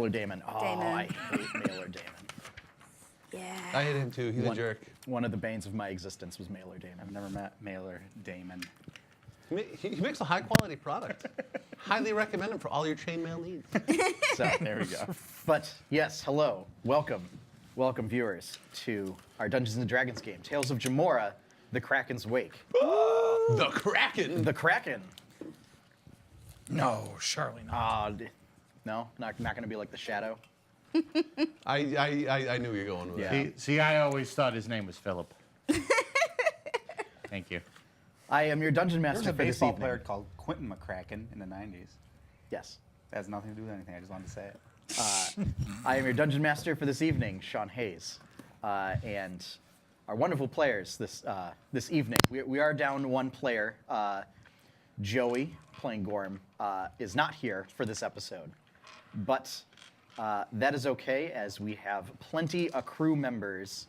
Mailer Damon. Oh, Damon. I hate Mailer Damon. Yeah. I hate him too. He's a jerk. One of the banes of my existence was Mailer Damon. I've never met Mailer Damon. He makes a high-quality product. Highly recommend him for all your chainmail needs. So there we go. But yes, hello, welcome, viewers, to our Dungeons and Dragons game, Tales of Jemmora, the Kraken's Wake. The Kraken. The Kraken. No, surely not. No, not going to be like the Shadow. I knew you were going with Yeah. that. See, I always thought his name was Philip. Thank you. I am your dungeon There master was a for this baseball evening. player called Quentin McCracken in the 90s. Yes. That has nothing to do with anything. I just wanted to say it. I am your dungeon master for this evening, Sean Hayes, and our wonderful players this evening. We are down one player. Joey, playing Gorm, is not here for this episode, but that is okay, as we have plenty of crew members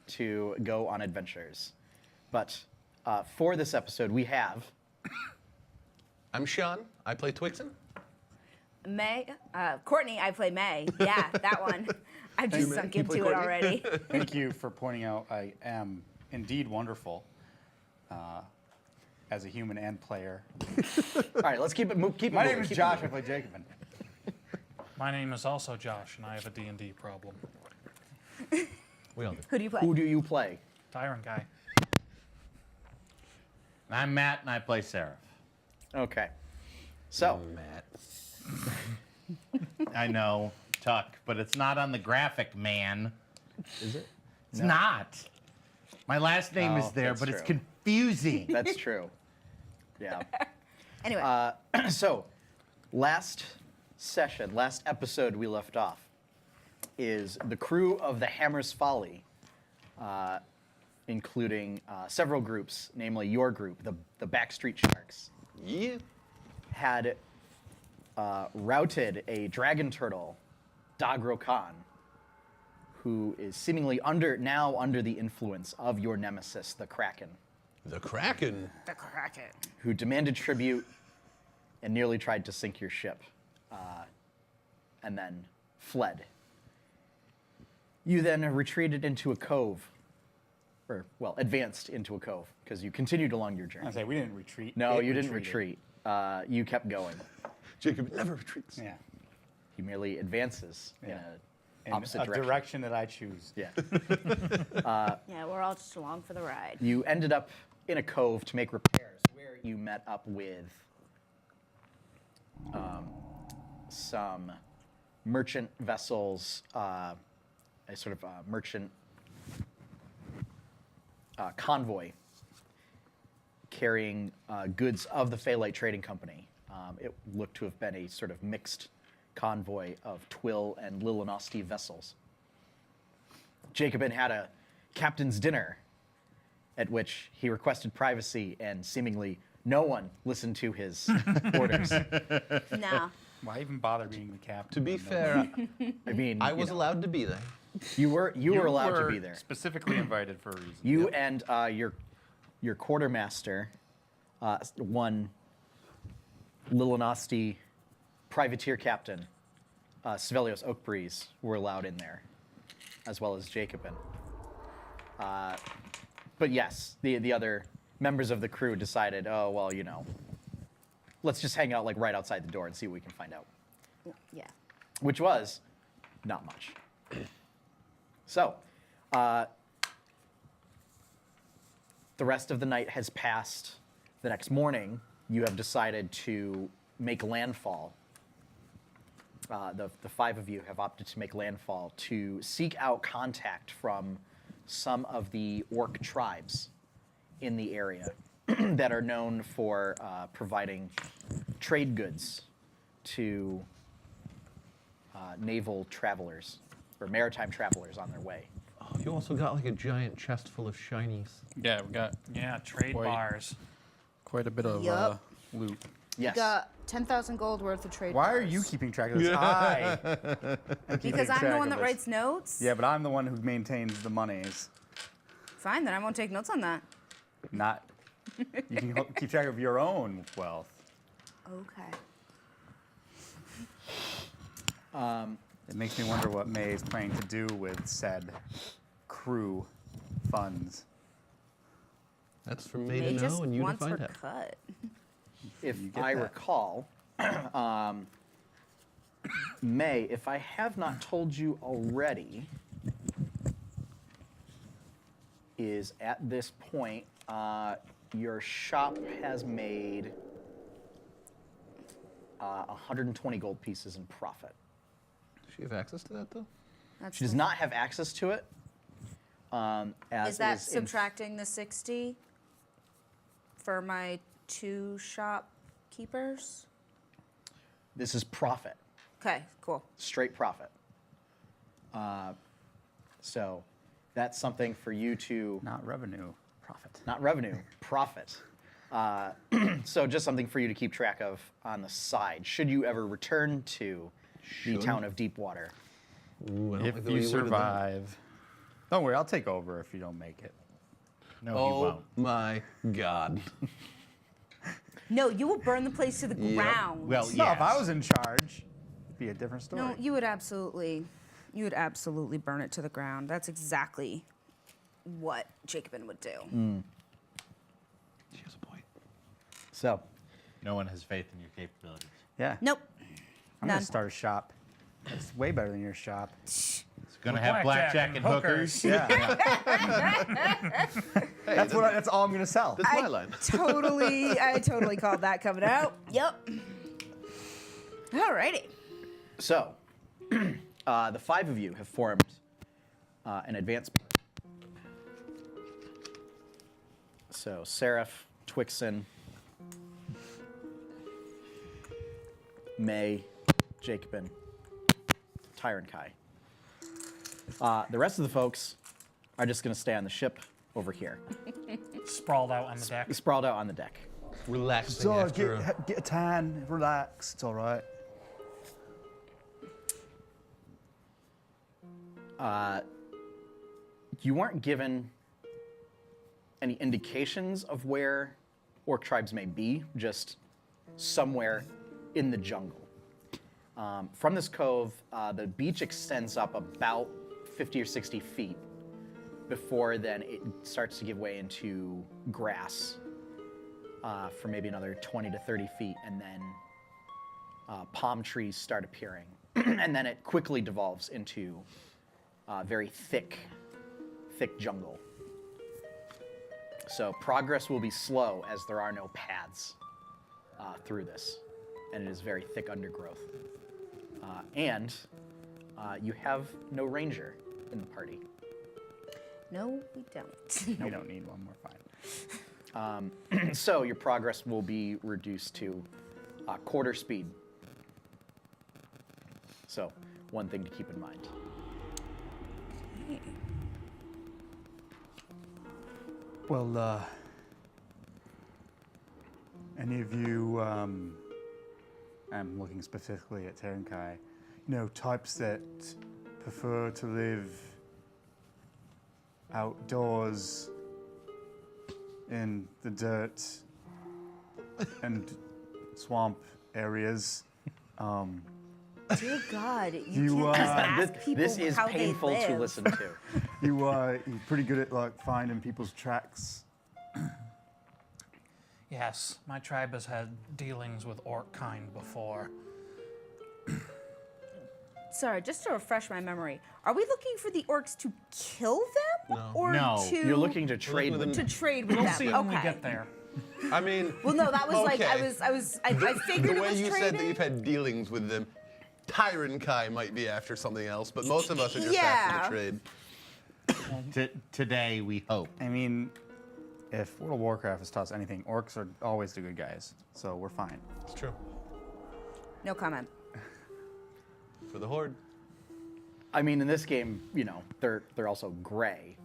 to go on adventures. But for this episode, we have I'm Sean. I play Twixen. May, Courtney, I play May. Yeah, that one. I've just sunk You play into it Courtney? already. Thank you for pointing out I am indeed wonderful as a human and player. All right, let's keep it moving. My name is Josh. I play Jacobin. My name is also Josh, and I have a D&D problem. We all do. Who do you play? Who do you play? Tyrant guy. I'm Matt, and I play Seraph. Okay. So, Matt. I know, Tuck, but it's not on the graphic, man. is it? It's not. My last name is Oh, there, that's but it's true. confusing. That's true. Yeah. Anyway, So, last episode we left off is the crew of the Hammer's Folly, including several groups, namely your group, the Backstreet Sharks, Yeah. had routed a dragon turtle, Dagro Khan, who is seemingly under the influence of your nemesis, the Kraken, The Kraken. the Kraken. who demanded tribute and nearly tried to sink your ship, and then fled. You then retreated into a cove, or, well, advanced into a cove, because you continued along your journey. I say we didn't retreat. No, It you didn't retreated. retreat. You kept going. Jacob never retreats. Yeah. He merely advances in Yeah. an In opposite a direction that I choose. Yeah. Yeah, we're all just along for the ride. You ended up in a cove to make repairs, where you met up with some merchant vessels, a sort of merchant convoy carrying goods of the Phalite Trading Company. It looked to have been a sort of mixed convoy of Twill and Lilinosti vessels. Jacobin had a captain's dinner at which he requested privacy, and seemingly no one listened to his orders. No. Why even bother being the captain? To be when no fair, I mean, I was allowed to be there. You were allowed to be there. Specifically invited for a reason. You and your quartermaster, one Lilinosti privateer captain, Svelios Oakbreeze, were allowed in there, as well as Jacobin. But yes, the other members of the crew decided, oh, well, let's just hang out like right outside the door and see what we can find out. Yeah. Which was not much. So, the rest of the night has passed. The next morning, you have decided to make landfall. The five of you have opted to make landfall to seek out contact from some of the orc tribes in the area that are known for providing trade goods to naval travelers or maritime travelers on their way. Oh, you also got like a giant chest full of shinies. Yeah, we got Yeah, trade Wait. bars. quite a bit of Yup. loot. Yes. Got 10,000 gold worth of trade. Why are bars. you keeping track of this? I am keeping Because I'm the track one of that this. writes notes. Yeah, but I'm the one who maintains the monies. Fine, then I won't take notes on that. Not. You can keep track of your own wealth. Okay. It makes me wonder what May is planning to do with said crew funds. That's for me May to just know and you to wants her find out. cut. If You get I that. recall, May, if I have not told you already, is at this point, your shop has made 120 gold pieces in profit. Does she have access to that, though? That's She does not have access to it. As Is that is in- subtracting the 60 for my 2 shopkeepers? This is profit, Okay, cool. straight profit. So that's something for you to, Not revenue, profit. not revenue, profit. So just something for you to keep track of on the side. Should you ever return to the Should. town of Deepwater? Ooh, I don't If like the you way worded that. survive, don't worry, I'll take over if you don't make it. No, he Oh won't. my God. No, you will burn the place to the Yep. ground. Well, No, if I yes. was in charge, it'd be a different story. No, you would absolutely burn it to the ground. That's exactly what Jacobin would do. She has a point. So No one has faith in your capabilities. Yeah. Nope. I'm None. gonna start a shop. It's way better than your shop. It's going to With have blackjack and hookers. Yeah. That's all I'm gonna sell. That's my line. I totally called that coming out. Yep. Alrighty. So, the 5 of you have formed an advance party. So, Seraph, Twixen, May, Jacobin, Tyron Kai. The rest of the folks are just going to stay on the ship over here, Sprawled out on the deck. sprawled out on the deck. Relaxing after a... get a tan, relax. It's all right. You weren't given any indications of where orc tribes may be, just somewhere in the jungle. From this cove, the beach extends up about 50 or 60 feet before then it starts to give way into grass for maybe another 20 to 30 feet, and then palm trees start appearing. And then it quickly devolves into very thick jungle. So progress will be slow as there are no paths through this, and it is very thick undergrowth. And you have no ranger in the party. No, we don't. We don't need one. We're fine. So your progress will be reduced to quarter speed. So one thing to keep in mind. Well, any of you, I'm looking specifically at Terenkai, types that prefer to live outdoors in the dirt and swamp areas. Dear God, You, you can't just This, ask people this is how painful they live. to listen to. you're pretty good at finding people's tracks. Yes, my tribe has had dealings with orc kind before. Sorry, just to refresh my memory, are we looking for the orcs to kill them, No. or No. to You're looking to trade with to them. trade with We'll them? see okay. when we get there. I mean, Well, no, that was like I Okay. figured the it way was you trading. said that you've had dealings with them, Tyron Kai might be after something else, but most of us are just Yeah. after the trade. Today, we hope. I mean, if World of Warcraft has taught us anything, orcs are always the good guys, so we're fine. It's true. No comment. For the Horde. I mean, in this game, they're also gray,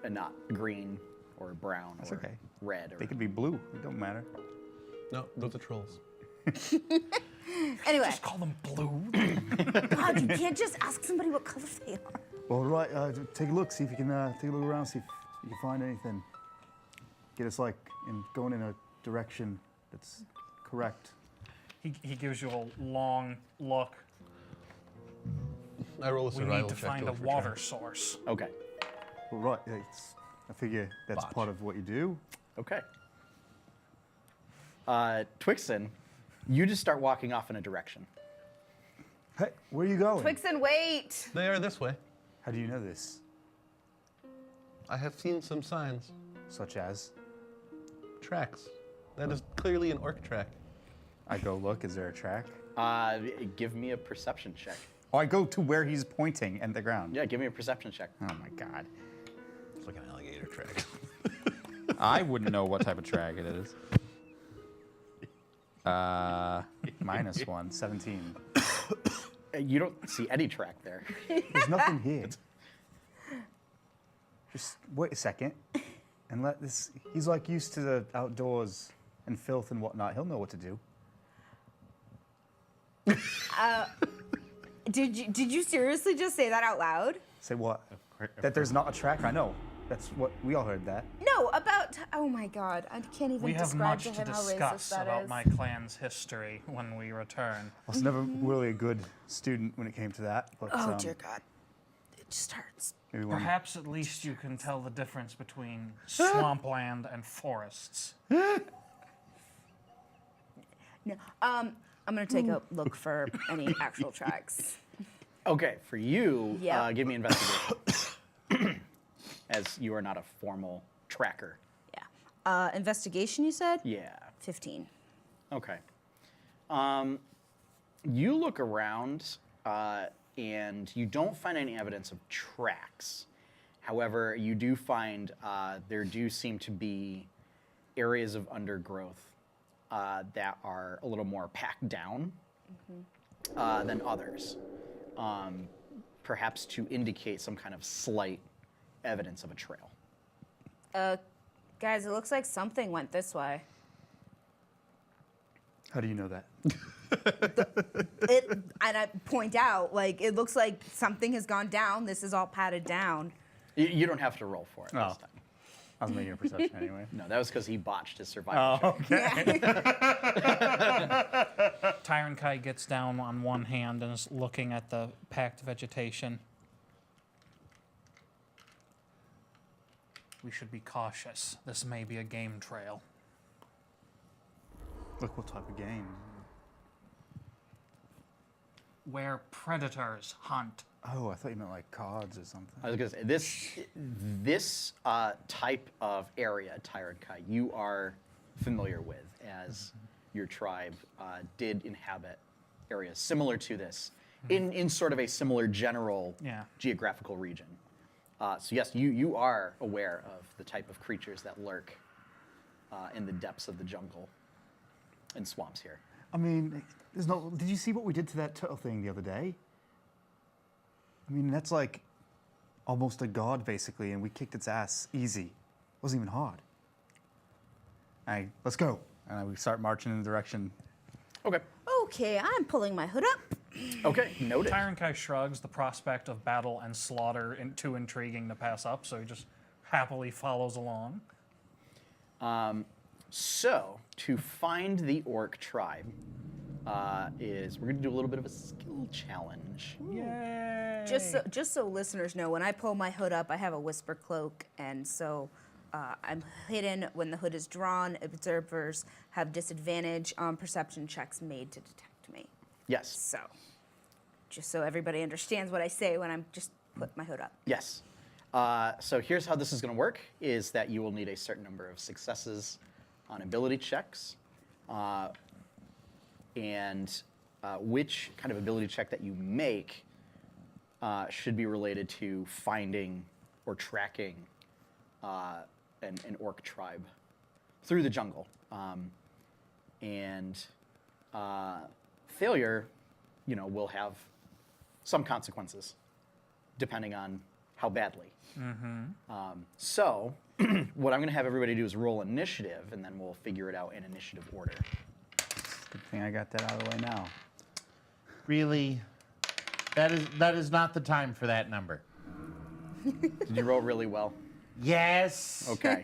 and not green or brown That's or okay. red. Or They could be blue. It don't matter. No, those are trolls. Anyway, Just call them blue. God, you can't just ask somebody what color they are. Well, right. Take a look. See if you can take a look around. See if you can find anything. Get us going in a direction that's correct. He gives you a long look. I roll a We survival need to check find to a look for water tracks. source. Okay. Well, right. I figure that's Botch. part of what you do. Okay. Twixen, you just start walking off in a direction. Hey, where are you going? Twixen, wait. They are this way. How do you know this? I have seen some signs. Such as? Tracks. That is clearly an orc track. I go look. Is there a track? Give me a perception check. Oh, I go to where he's pointing at the ground. Yeah, give me a perception check. Oh my god. It's like an alligator track. I wouldn't know what type of track it is. -1, 17. You don't see any track there. There's nothing here. Just wait a second and let this. He's like used to the outdoors and filth and whatnot. He'll know what to do. Did you seriously just say that out loud? Say what? That there's not a track? I know. That's what we all heard that. No, about. Oh my God, I can't even We have describe much to to him how racist discuss that about is. my clan's history when we return. I was never really a good student when it came to that. But, Oh dear God, it just hurts. maybe one. Perhaps at least you can tell the difference between swampland and forests. No, I'm gonna take a look for any actual tracks. Okay, for you, Yeah. give me investigation. As you are not a formal tracker. Yeah. Investigation, you said? Yeah. 15. Okay. You look around and you don't find any evidence of tracks. However, you do find there do seem to be areas of undergrowth that are a little more packed down than others, perhaps to indicate some kind of slight evidence of a trail. Guys, it looks like something went this way. How do you know that? And I point out, like, it looks like something has gone down. This is all padded down. You don't have to roll for it Oh. this time. I was making a perception anyway. No, that was because he botched his survival check. okay. Tyrant Kai gets down on one hand and is looking at the packed vegetation. We should be cautious. This may be a game trail. Look what type of game. Where predators hunt. Oh, I thought you meant like cards or something. I was going to say, this type of area, Tyrant Kai, you are familiar with, as your tribe did inhabit areas similar to this, in sort of a similar general Yeah. geographical region. So yes, you are aware of the type of creatures that lurk in the depths of the jungle and swamps here. I mean, there's no. Did you see what we did to that turtle thing the other day? I mean, that's like almost a god basically, and we kicked its ass easy. It wasn't even hard. Let's go. And we start marching in the direction. Okay. Okay, I'm pulling my hood up. Okay, noted. Tyrant Kai shrugs. The prospect of battle and slaughter too intriguing to pass up, so he just happily follows along. So, to find the orc tribe we're going to do a little bit of a skill challenge. Yay! Just so listeners know, when I pull my hood up, I have a whisper cloak, and so I'm hidden when the hood is drawn. Observers have disadvantage on perception checks made to detect me. Yes. So, just so everybody understands what I say when I'm just put my hood up. Yes. So here's how this is going to work, is that you will need a certain number of successes on ability checks. And which kind of ability check that you make should be related to finding or tracking an orc tribe through the jungle. And failure, will have some consequences depending on how badly. So what I'm going to have everybody do is roll initiative, and then we'll figure it out in initiative order. Good thing I got that out of the way now. Really? That is not the time for that number. Did you roll really well? Yes. Okay.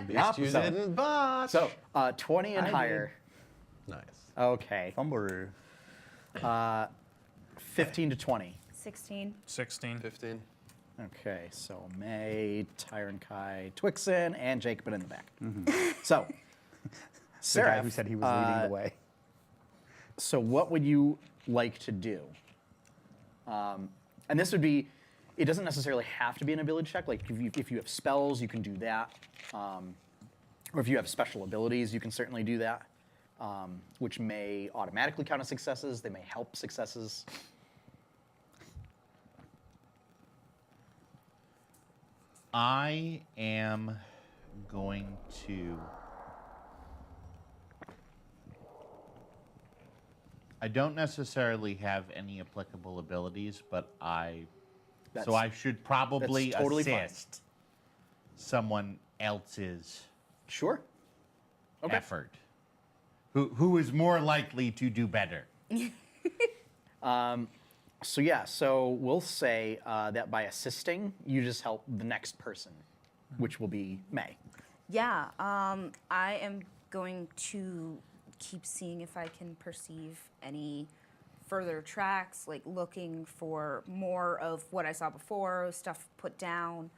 Yes, you So- didn't botch. So 20 and I higher. Nice. Okay. Fumbleroo. 15 to 20. 16. 16. 15. Okay, so May, Tyron Kai, Twixen, and Jacobin in the back. So, The guy Seraph, who said he was leading the way. so what would you like to do? And this would be, it doesn't necessarily have to be an ability check. Like if you have spells, you can do that. Or if you have special abilities, you can certainly do that, which may automatically count as successes. They may help successes. I am going to. I don't necessarily have any applicable abilities, but That's- so I should probably that's totally fine. assist someone else's Sure. Okay. effort. Who is more likely to do better? So yeah, so we'll say that by assisting, you just help the next person, which will be May. Yeah, I am going to keep seeing if I can perceive any further tracks, like looking for more of what I saw before, stuff put down.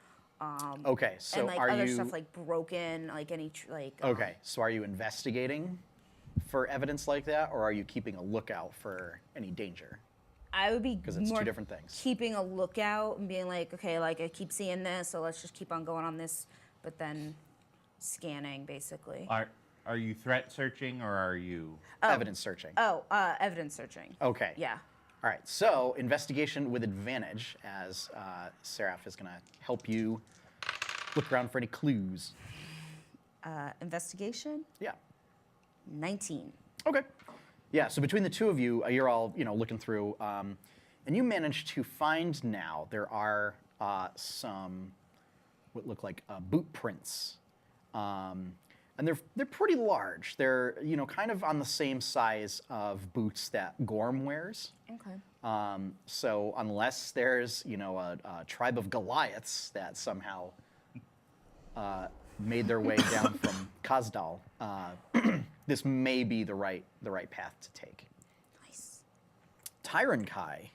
Okay, so and like are other you stuff like broken, like any okay? So are you investigating for evidence like that, or are you keeping a lookout for any danger? I would be 'Cause it's two more different things. keeping a lookout and being like, okay, like I keep seeing this, so let's just keep on going on this, but then scanning basically. Are you threat searching or are you? Evidence searching. Evidence searching. Okay. Yeah. All right. So investigation with advantage, as Seraph is going to help you look around for any clues. Investigation. Yeah. 19. Okay. Yeah. So between the two of you, you're all looking through, and you manage to find now there are some what look like boot prints, and they're pretty large. They're kind of on the same size of boots that Gorm wears. Okay. So unless there's a tribe of Goliaths that somehow made their way down from Kazdal, this may be the right path to take. Nice. Tyron Kai.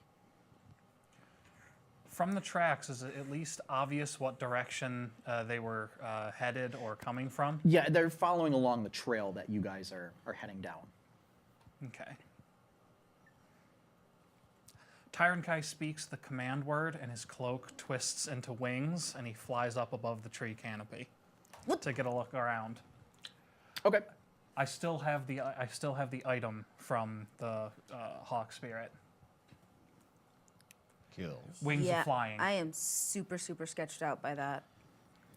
From the tracks, is it at least obvious what direction they were headed or coming from? Yeah, they're following along the trail that you guys are heading down. Okay. Tyron Kai speaks the command word, and his cloak twists into wings, and he flies up above the tree canopy to get a look around. Okay. I still have the item from the hawk spirit. Kills. Wings Yeah, of flying. I am super sketched out by that.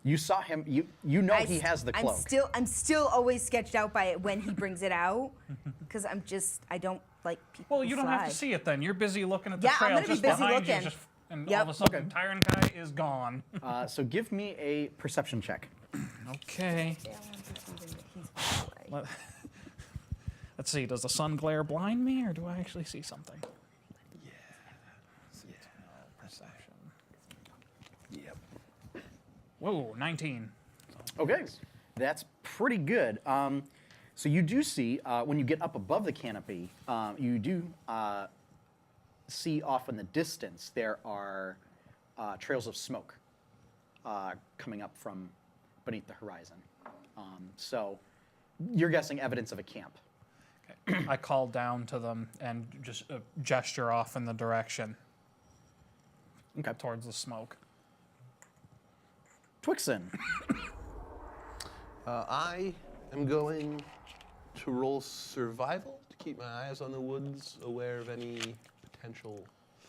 You saw him. You know he has the cloak. I'm still always sketched out by it when he brings it out, because I don't like people. Well, you who don't have fly. to see it then. You're busy looking at the Yeah, I'm trail gonna be just busy behind looking. you, and Yep. all of a sudden, Tyron Kai is gone. So give me a perception check. Okay. Yeah, I want to do something that he's far away. Let's see. Does the sun glare blind me, or do I actually see something? Perception. Yep. Whoa, 19. Okay, that's pretty good. So you do see, when you get up above the canopy, you do see off in the distance there are trails of smoke coming up from beneath the horizon. So you're guessing evidence of a camp. Okay. I call down to them and just gesture off in the direction Okay. towards the smoke. Twixen. I am going to roll survival to keep my eyes on the woods, aware of any potential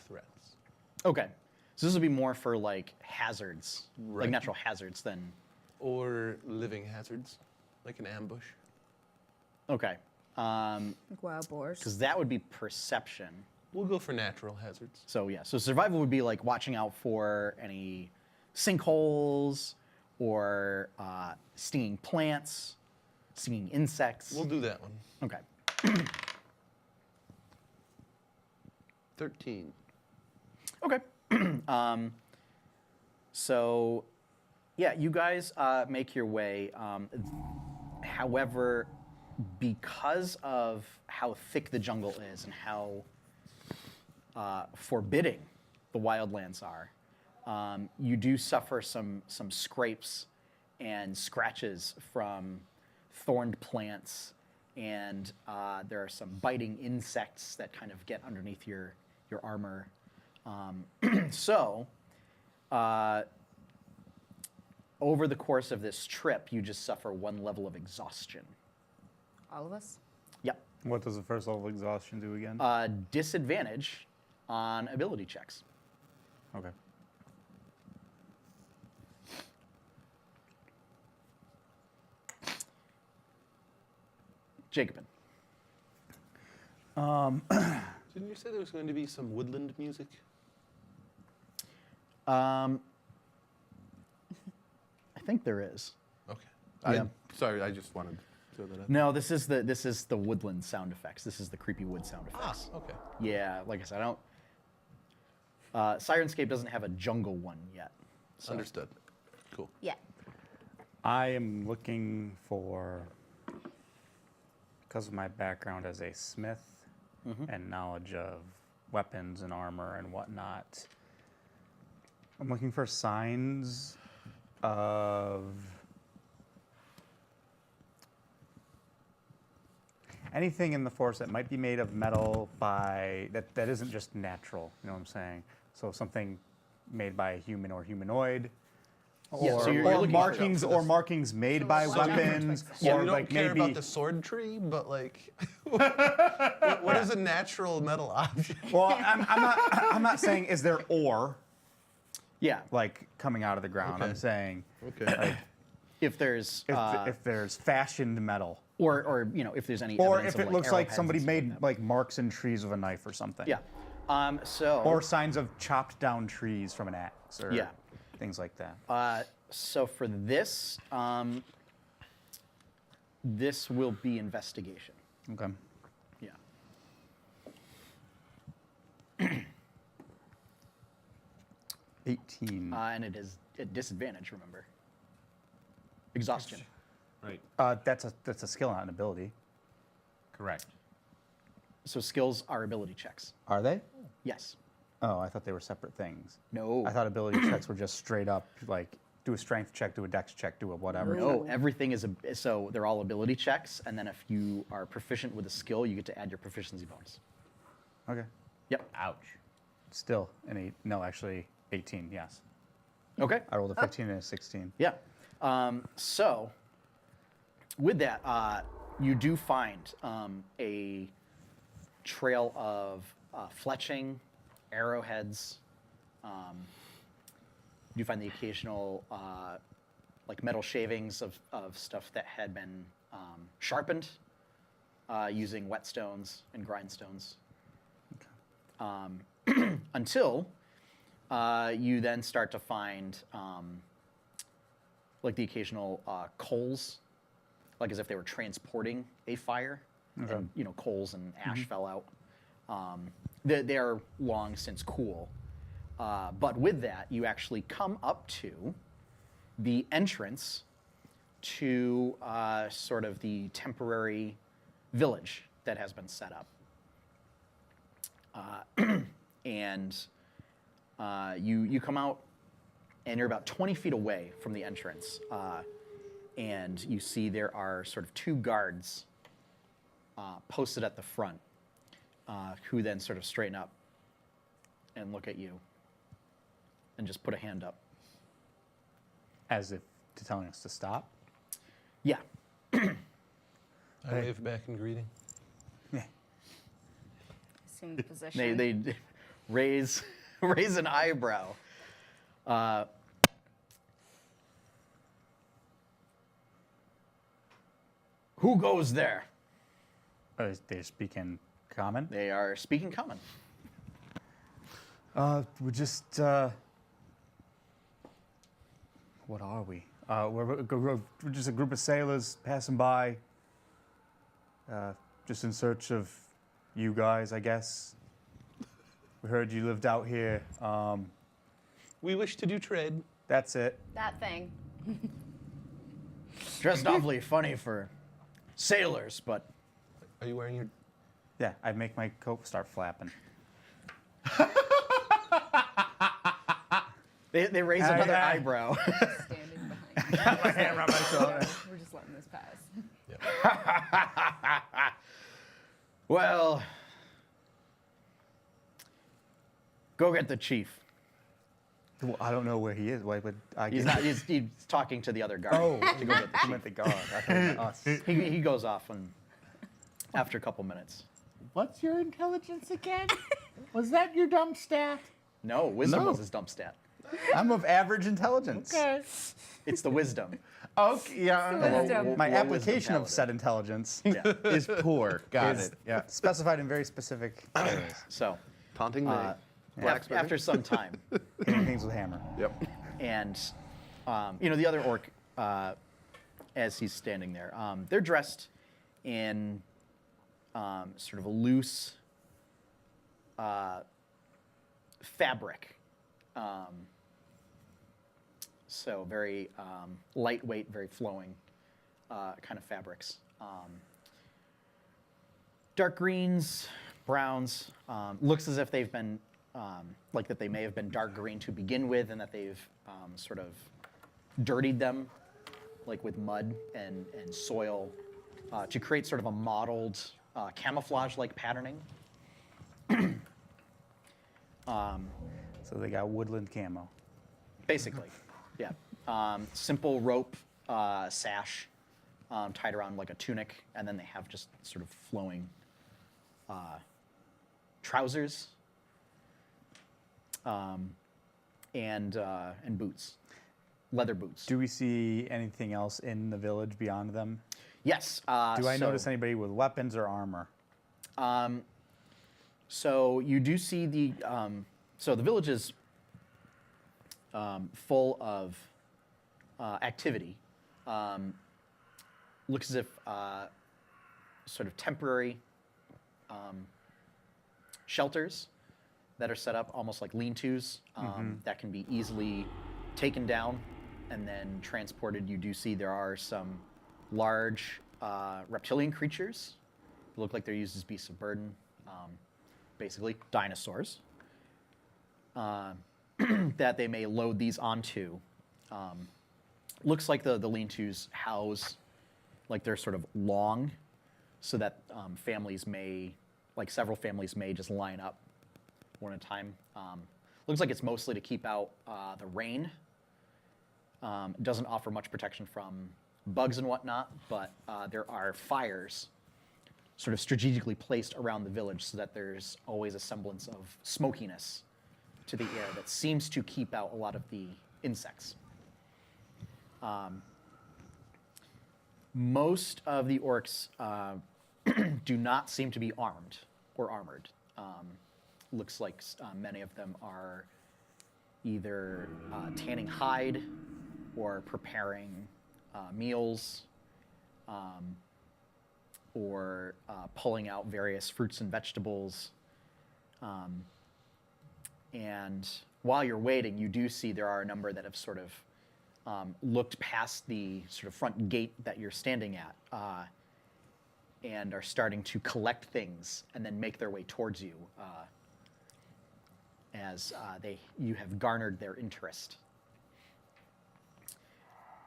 threats. Okay. So this would be more for like hazards, like Right. natural hazards than. Or living hazards, like an ambush. Okay. Like wild boars. Because that would be perception. We'll go for natural hazards. So yeah, so survival would be like watching out for any sinkholes or stinging plants, stinging insects. We'll do that one. Okay. 13. Okay. So yeah, you guys make your way. However, because of how thick the jungle is and how forbidding the wildlands are. You do suffer some scrapes and scratches from thorned plants, and there are some biting insects that kind of get underneath your armor. So, over the course of this trip, you just suffer 1 level of exhaustion. All of us? Yep. What does the first level of exhaustion do again? Disadvantage on ability checks. Okay. Jacobin. Didn't you say there was going to be some woodland music? I think there is. Okay. Yeah. Sorry, I just wanted to throw that out. No, this is the woodland sound effects. This is the creepy wood sound effects. Okay. Yeah, like I said, I don't. Sirenscape doesn't have a jungle one yet. So. Understood. Cool. Yeah. I am looking for, because of my background as a smith and knowledge of weapons and armor and whatnot, I'm looking for signs of anything in the forest that might be made of metal that isn't just natural. You know what I'm saying? So something made by a human or humanoid. Yeah, Or, so you're or looking markings for or this. markings made by weapons, Yeah, or we don't like care maybe about the sword tree, but like, what is a natural metal object? Well, I'm not saying is there ore Yeah, like coming out of the ground. I'm Okay. saying Okay. if there's if there's fashioned metal, or if there's any or evidence if of, it looks like arrowheads somebody and stuff made like like marks in trees with a knife or something. that. Yeah. So Or signs of chopped down trees from an axe or Yeah. things like that. so for this, this will be investigation. Okay. Yeah. 18. And it is at disadvantage. Remember. Exhaustion. Right. That's a skill, not an ability. Correct. So skills are ability checks. Are they? Yes. Oh, I thought they were separate things. No. I thought ability checks were just straight up like do a strength check, do a dex check, do a whatever. No, everything is so they're all ability checks, and then if you are proficient with a skill, you get to add your proficiency bonus. Okay. Yep. Ouch. Still an 8. No, actually 18. Yes. Okay. I rolled a 15 and a 16. Yeah. So with that, you do find a trail of fletching, arrowheads. You find the occasional like metal shavings of stuff that had been sharpened using whetstones and grindstones. Until you then start to find like the occasional coals, like as if they were transporting a fire, and coals and ash fell out. They are long since cool. But with that, you actually come up to the entrance to sort of the temporary village that has been set up. And you come out, and you're about 20 feet away from the entrance. And you see there are sort of 2 guards posted at the front, who then sort of straighten up and look at you and just put a hand up. As if to telling us to stop. Yeah. I wave back in greeting. Assume the position. They raise an eyebrow. Who goes there? They speak in common. They are speaking common. We're just. What are we? We're just a group of sailors passing by. Just in search of you guys, I guess. We heard you lived out here. We wish to do trade. That's it. That thing. Dressed awfully funny for sailors, but Are you wearing your? Yeah, I make my coat start flapping. They raise Aye, another aye. eyebrow. Standing behind. My hand around my shoulder. We're just letting this pass. Well, go get the chief. Well, I don't know where he is. Why would I He's get not. He's talking to the other guard. Oh, to go get the I chief. meant the guard. I thought it meant us. He goes off after a couple minutes. What's your intelligence again? Was that your dumb stat? No, wisdom No. was his dump stat. I'm of average intelligence. Okay. It's the wisdom. Okay, yeah. Wisdom. My What application wisdom of said intelligence Yeah. Is poor. Got is it. Yeah. specified in very specific areas. So Taunting me. Blacksmith. after some time, Hitting things with hammer. Yep. and the other orc, as he's standing there, they're dressed in sort of a loose fabric, so very lightweight, very flowing kind of fabrics. Dark greens, browns. Looks as if they've been like that they may have been dark green to begin with, and that they've sort of dirtied them, like with mud and soil, to create sort of a mottled camouflage-like patterning. So they got woodland camo. Basically, yeah. Simple rope sash tied around like a tunic, and then they have just sort of flowing trousers and boots, leather boots. Do we see anything else in the village beyond them? Yes. Do I notice anybody with weapons or armor? So you do see the village is full of activity. Looks as if sort of temporary shelters that are set up almost like lean-tos that can be easily taken down and then transported. You do see there are some large reptilian creatures that look like they're used as beasts of burden, basically dinosaurs, that they may load these onto. Looks like the lean-tos house, like they're sort of long, so that families may, like several families may just line up one at a time. Looks like it's mostly to keep out the rain. Doesn't offer much protection from bugs and whatnot, but there are fires sort of strategically placed around the village so that there's always a semblance of smokiness to the air that seems to keep out a lot of the insects. Most of the orcs do not seem to be armed or armored. Looks like many of them are either tanning hide or preparing meals or pulling out various fruits and vegetables. And while you're waiting, you do see there are a number that have sort of looked past the sort of front gate that you're standing at and are starting to collect things and then make their way towards you as you have garnered their interest.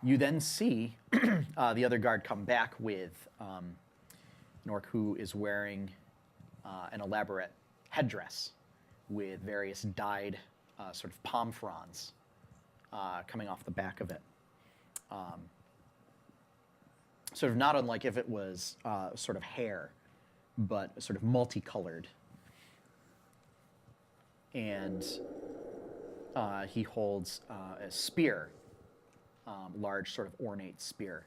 You then see the other guard come back with an orc who is wearing an elaborate headdress with various dyed sort of palm fronds coming off the back of it. Sort of not unlike if it was sort of hair, but sort of multicolored. And he holds a spear, large sort of ornate spear,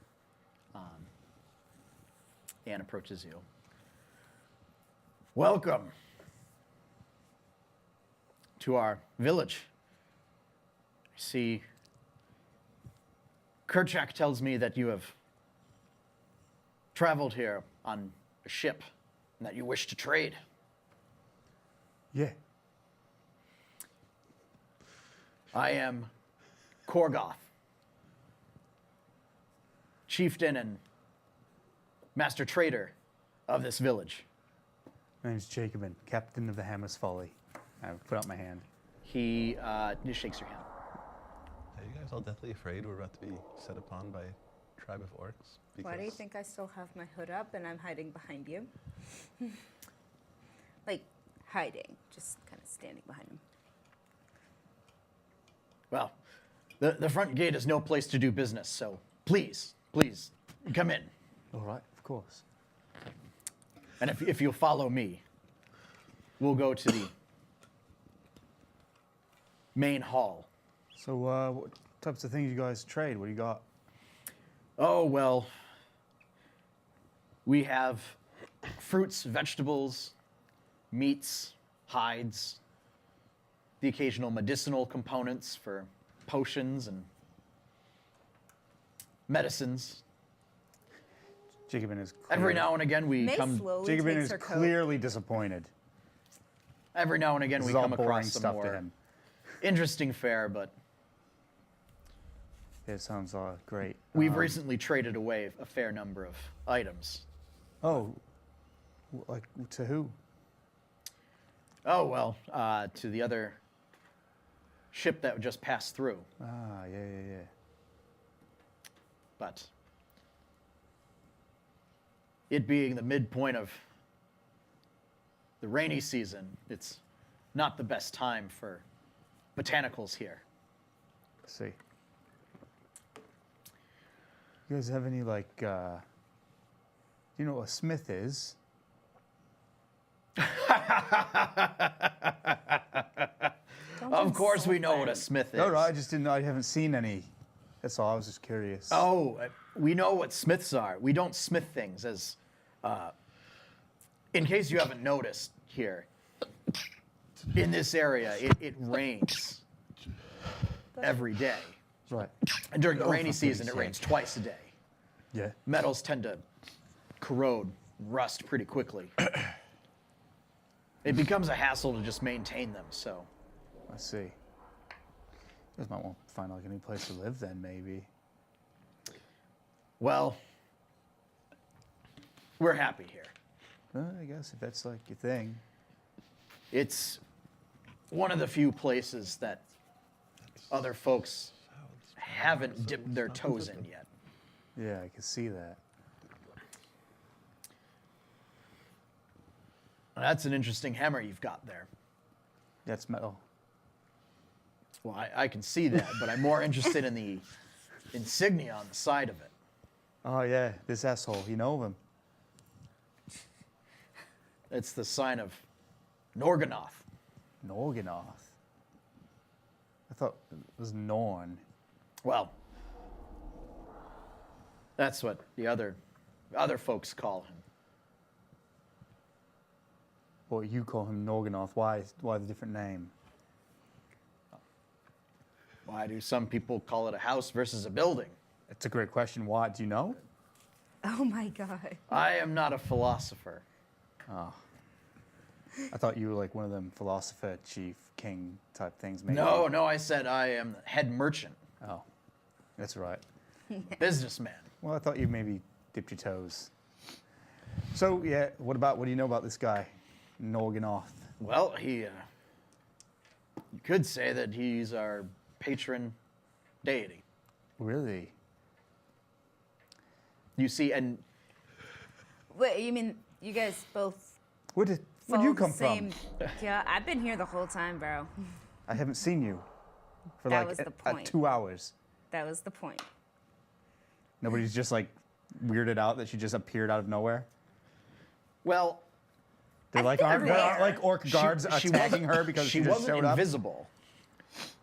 and approaches you. Welcome to our village. I see Kerchak tells me that you have traveled here on a ship and that you wish to trade. Yeah. I am Korgoth, chieftain and master trader of this village. My name's Jacobin, captain of the Hammer's Folly. I put out my hand. He just shakes your hand. all deathly afraid we're about to be set upon by a tribe of orcs? Why do you think I still have my hood up and I'm hiding behind you? Like, hiding, just kind of standing behind him. Well, the front gate is no place to do business, so please, come in. All right, of course. And if you'll follow me, we'll go to the main hall. So, what types of things you guys trade? What do you got? Oh, well, we have fruits, vegetables, meats, hides, the occasional medicinal components for potions and medicines. Jacobin is Every now and again we May come. slowly Jacobin takes is her coat. clearly disappointed. Every now and again This we is all come boring across some stuff to more him. interesting fare, but It sounds great. we've recently traded away a fair number of items. Oh, like to who? Oh well, to the other ship that just passed through, Ah, yeah. but it being the midpoint of the rainy season, it's not the best time for botanicals here. Let's see. You guys have any like? Do you know what a smith is? Of course, we know what a smith is. No, I just didn't know. I haven't seen any. That's all. I was just curious. Oh, we know what smiths are. We don't smith things as. In case you haven't noticed here, in this area, it rains every day. Right. And during the rainy for season, goodness it rains twice a day. Yeah. Metals tend to corrode, rust pretty quickly. It becomes a hassle to just maintain them, so. I see. You guys might want to find like a new place to live then, maybe. Well, we're happy here. I guess if that's like your thing. It's one of the few places that other folks haven't dipped their toes in yet. Yeah, I can see that. That's an interesting hammer you've got there. That's metal. Well, I can see that, but I'm more interested in the insignia on the side of it. Oh yeah, this asshole. You know of him? It's the sign of Norganoth. Norganoth. I thought it was Norn. Well, that's what the other folks call him. Well, you call him Norganoth. Why the different name? Why do some people call it a house versus a building? It's a great question. Why? Do you know? Oh my god. I am not a philosopher. Oh. I thought you were like one of them philosopher, chief, king type things. Maybe. No, I said I am the head merchant, Oh, that's right. businessman. Well, I thought you maybe dipped your toes. So yeah, what do you know about this guy, Norganoth? Well, you could say that he's our patron deity. Really? You see, and Wait, you mean you guys both Where'd you follow come the same? from? Yeah, I've been here the whole time, bro. I haven't seen you for That like was the at point. 2 hours. That was the point. Nobody's just like weirded out that she just appeared out of nowhere. well, They're like, think aren't everywhere. like orc guards attacking wasn't- her because she just wasn't showed up? invisible.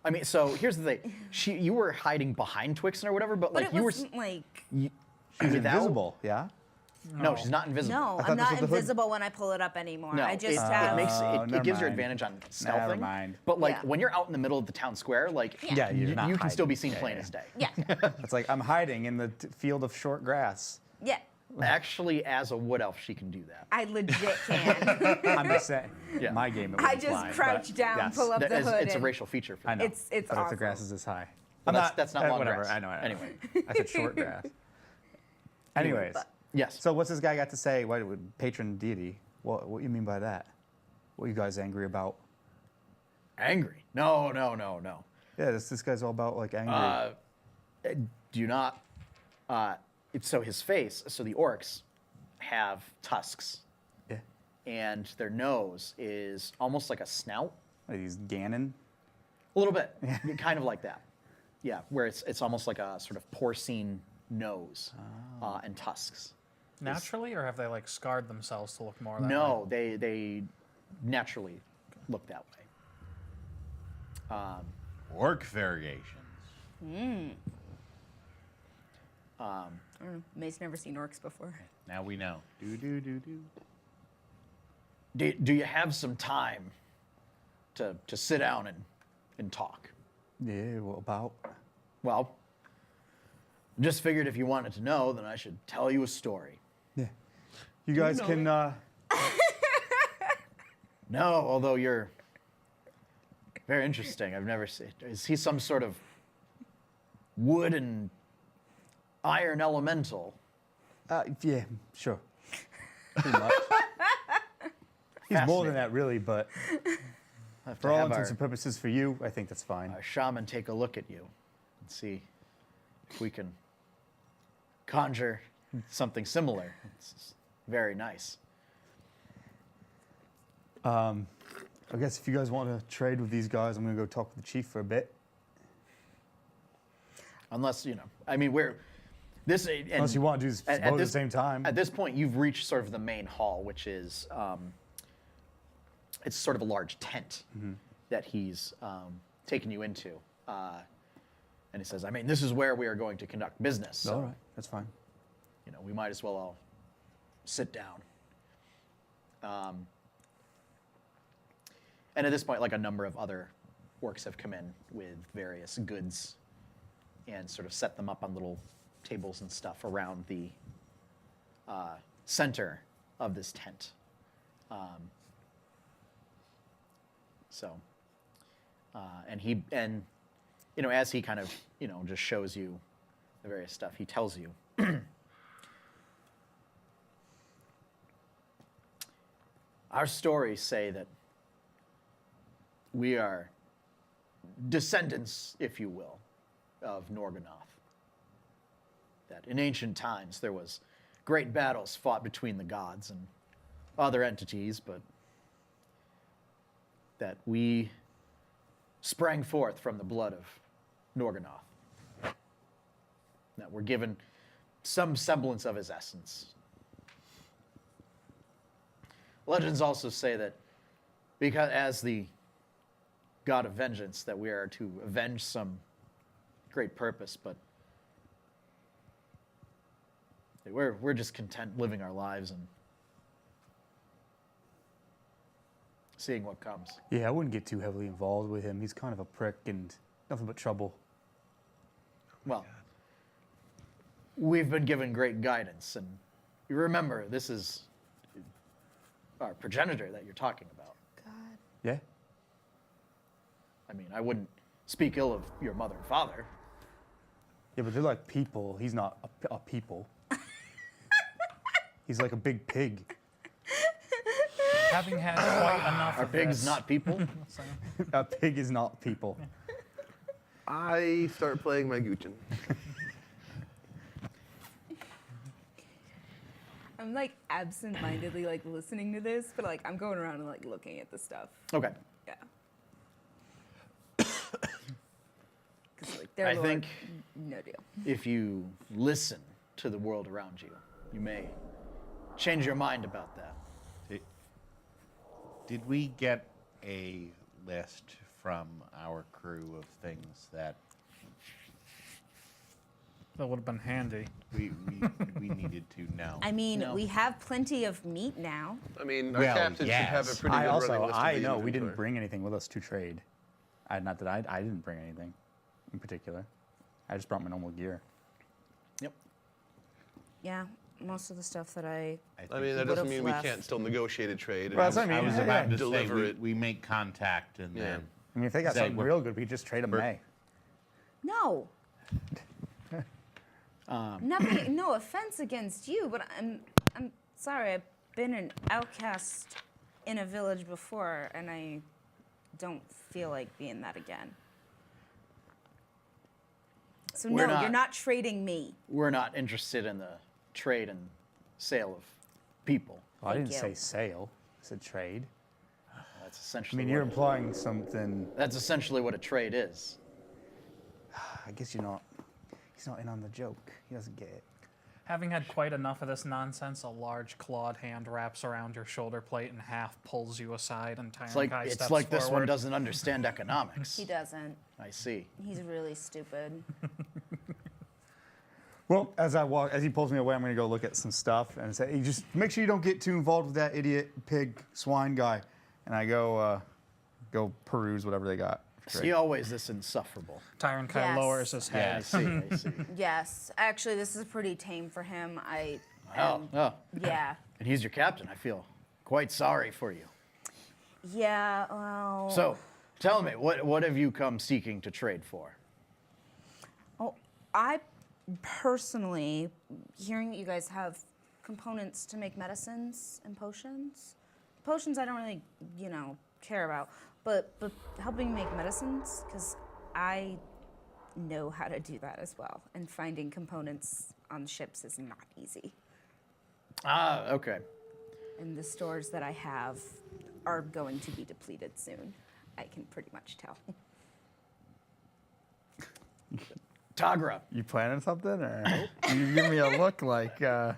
I mean, so here's the thing: you were hiding behind Twixen or whatever, but But like it you were. wasn't like. She's without- invisible, yeah? No, she's not invisible. No, thought I'm this not was the hood. invisible when I pull it up anymore. No, I just it have. makes Oh, it never gives you mind. advantage on Never stealthing. mind. But like Yeah. when you're out in the middle of the town square, like Yeah, you're not you can still be hiding. seen Yeah, plain yeah. as day. Yeah, It's like I'm hiding in the field of short grass. yeah. Actually, as a wood elf, she can do that. I legit can. I'm just saying, Yeah. my game. It I wouldn't just fly, crouch but down, yes. pull up That the is- hood. it's a and racial feature for I know. It's but if awesome. the grass is this high. Well, that's not long whatever. grass. I know. Anyway. I said short grass. Anyways, Yes. so what's this guy got to say? What patron deity? What do you mean by that? What are you guys angry about? Angry? No. Yeah, this guy's all about like angry. Do you not? So his face. So the orcs have tusks, Yeah. and their nose is almost like a snout. Like he's Ganon. A little bit, kind of like that. Yeah, where it's almost like a sort of porcine nose and tusks. Naturally, or have they like scarred themselves to look more that No, way? they naturally look that way. Orc variations. I don't know. May's never seen orcs before. Now we know. Do you have some time to sit down and talk? Yeah, what about? Well, just figured if you wanted to know, then I should tell you a story. Yeah. You guys can. No, although you're very interesting. I've never seen. Is he some sort of wood and iron elemental? Yeah, sure. Pretty much. He's more than that, really, but Have to for all have intents our, and purposes, for you, I think that's fine. our shaman take a look at you and see if we can conjure something similar. It's very nice. I guess if you guys want to trade with these guys, I'm gonna go talk with the chief for a bit. Unless, I mean, we're this. And Unless you want to do this both at the same time. At this point, you've reached sort of the main hall, which is it's sort of a large tent that he's taken you into, and he says, "I mean, this is where we are going to conduct business. So, All right, that's fine. we might as well all sit down." And at this point, like a number of other orcs have come in with various goods and sort of set them up on little tables and stuff around the center of this tent. And as he kind of just shows you the various stuff, he tells you. Our stories say that we are descendants, if you will, of Norganoth. That in ancient times there was great battles fought between the gods and other entities, but that we sprang forth from the blood of Norganoth. That we're given some semblance of his essence. Legends also say that because as the god of vengeance, that we are to avenge some great purpose, but we're just content living our lives and seeing what comes. Yeah, I wouldn't get too heavily involved with him. He's kind of a prick and nothing but trouble. Well, we've been given great guidance, and you remember, this is our progenitor that you're talking about. God. Yeah? I mean, I wouldn't speak ill of your mother and father. Yeah, but they're like people. He's not a people. He's like a big pig. Having had quite enough Are of pigs this, not people? so- A pig is not people. I start playing my Guchin. I'm like absent-mindedly like listening to this, but like I'm going around and like looking at the stuff. Okay. Yeah. 'Cause, like, their I lore, think no deal. if you listen to the world around you, you may change your mind about that. Did we get a list from our crew of things that That would have been handy. we needed to know? I mean, No. we have plenty of meat now. I mean, our Well, captain should have a yes. pretty good running list of the I know we didn't inventory. bring anything with us to trade. Not that I didn't bring anything in particular. I just brought my normal gear. Yep. Yeah, most of the stuff that I I mean, that Would've doesn't mean we left. can't still negotiate a trade. Well, that's what I I mean. was yeah, about yeah. to Deliver say it. we make contact and Yeah. then I mean, if they got Say something we're- real good, we just trade them May. no. Nothing. No offense against you, but I'm sorry. I've been an outcast in a village before, and I don't feel like being that again. So We're no, not- you're not trading me. We're not interested in the trade and sale of people. I Thank didn't you. say sale. I said trade. That's I essentially. mean, you're what implying something. That's essentially what a trade is. I guess you're not. He's not in on the joke. He doesn't get it. Having had quite enough of this nonsense, a large clawed hand wraps around your shoulder plate and half pulls you aside, and It's like Tyrankai steps it's like this one forward. doesn't understand economics. He doesn't. I see. He's really stupid. Well, as he pulls me away, I'm going to go look at some stuff and say, hey, just make sure you don't get too involved with that idiot pig swine guy. And I go peruse whatever they got. Is he always this insufferable? Tyrankai Yes. lowers his I head. see. I see. Yes, actually, this is pretty tame for him. Oh, Yeah. and he's your captain. I feel quite sorry for you. Yeah, well. So, tell me, what have you come seeking to trade for? Oh, I personally, hearing that you guys have components to make medicines and potions. Potions I don't really, care about, but helping make medicines, because I know how to do that as well. And finding components on ships is not easy. Ah, okay. And the stores that I have are going to be depleted soon. I can pretty much tell. Tagra. You planning something, or you give me a look like? Tagra,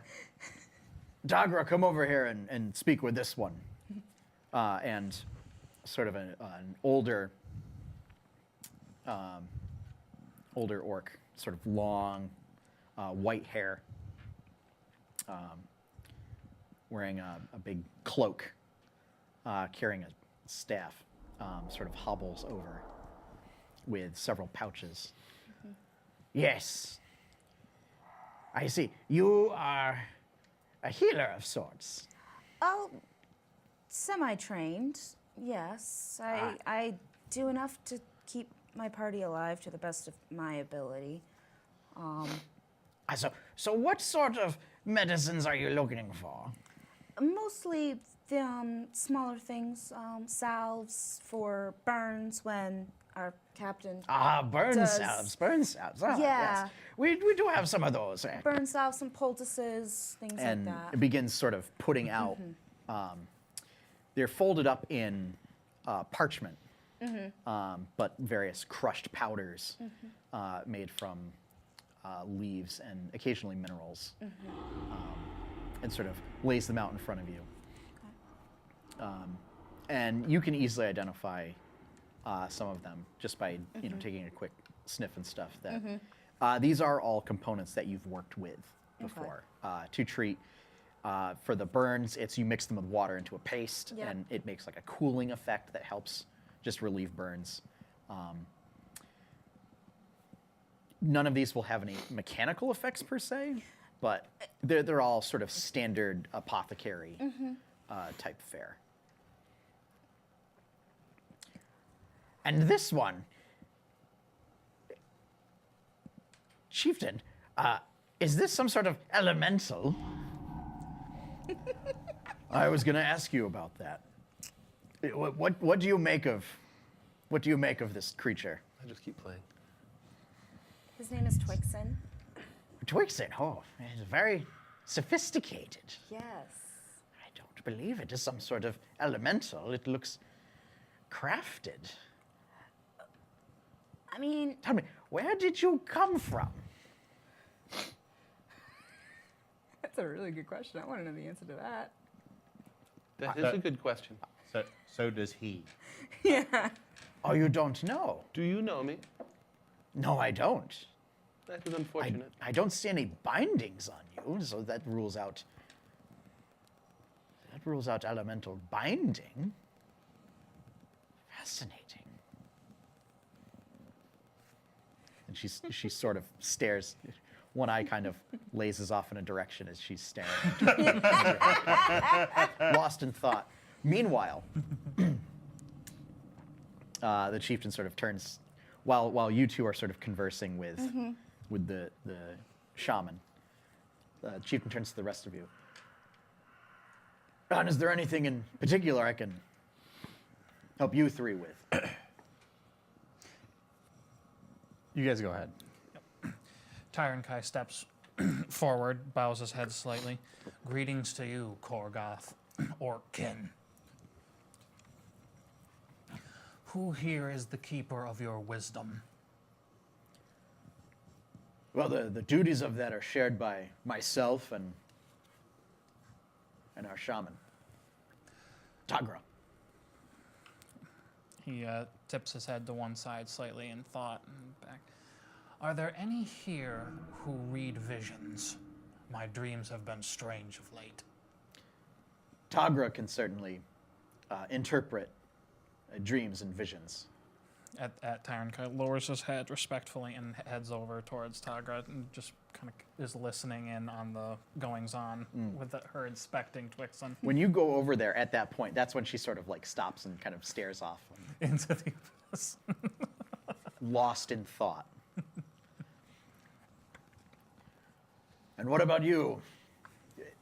come over here and speak with this one. And sort of an older orc, sort of long, white hair, wearing a big cloak, carrying a staff, sort of hobbles over with several pouches. Yes. I see. You are a healer of sorts. Oh, semi-trained, yes. I do enough to keep my party alive to the best of my ability. So what sort of medicines are you looking for? Mostly the smaller things, salves for burns when our captain. Burn does- salves, burn salves. Ah, Yeah. Yes. We do have some of those. Burn salves, some poultices, things And like that. it begins sort of putting out. They're folded up in parchment, but various crushed powders made from leaves and occasionally minerals, and sort of lays them out in front of you. And you can easily identify some of them just by taking a quick sniff and stuff. That these are all components that you've worked with before to treat. For the burns, it's you mix them with water into a paste, Yep. and it makes like a cooling effect that helps just relieve burns. None of these will have any mechanical effects per se, but they're all sort of standard apothecary type fare. And this one, Chieftain, is this some sort of elemental? I was going to ask you about that. What do you make of this creature? I just keep playing. His name is Twixen. Twixen, oh, it's very sophisticated. Yes. I don't believe it is some sort of elemental. It looks crafted. I mean, Tell me, where did you come from? that's a really good question. I want to know the answer to that. That is a good question. So does he. Yeah. Oh, you don't know? Do you know me? No, I don't. That is unfortunate. I don't see any bindings on you, so that rules out. That rules out elemental binding. Fascinating. And she sort of stares. One eye kind of lazes off in a direction as she's staring. Lost in thought. Meanwhile, the chieftain sort of turns, while you two are sort of conversing with the shaman. The chieftain turns to the rest of you. And is there anything in particular I can help you three with? You guys go ahead. Tyron Kai steps forward, bows his head slightly. Greetings to you, Korgoth, Orkin. Who here is the keeper of your wisdom? Well, the duties of that are shared by myself and our shaman, Tagra. He tips his head to one side slightly in thought and back. Are there any here who read visions? My dreams have been strange of late. Tagra can certainly interpret dreams and visions. At Tyron Kai lowers his head respectfully and heads over towards Tagra and just kind of is listening in on the goings on with her inspecting Twixen When you go over there at that point, that's when she sort of like stops and kind of stares off, into the abyss. lost in thought. And what about you,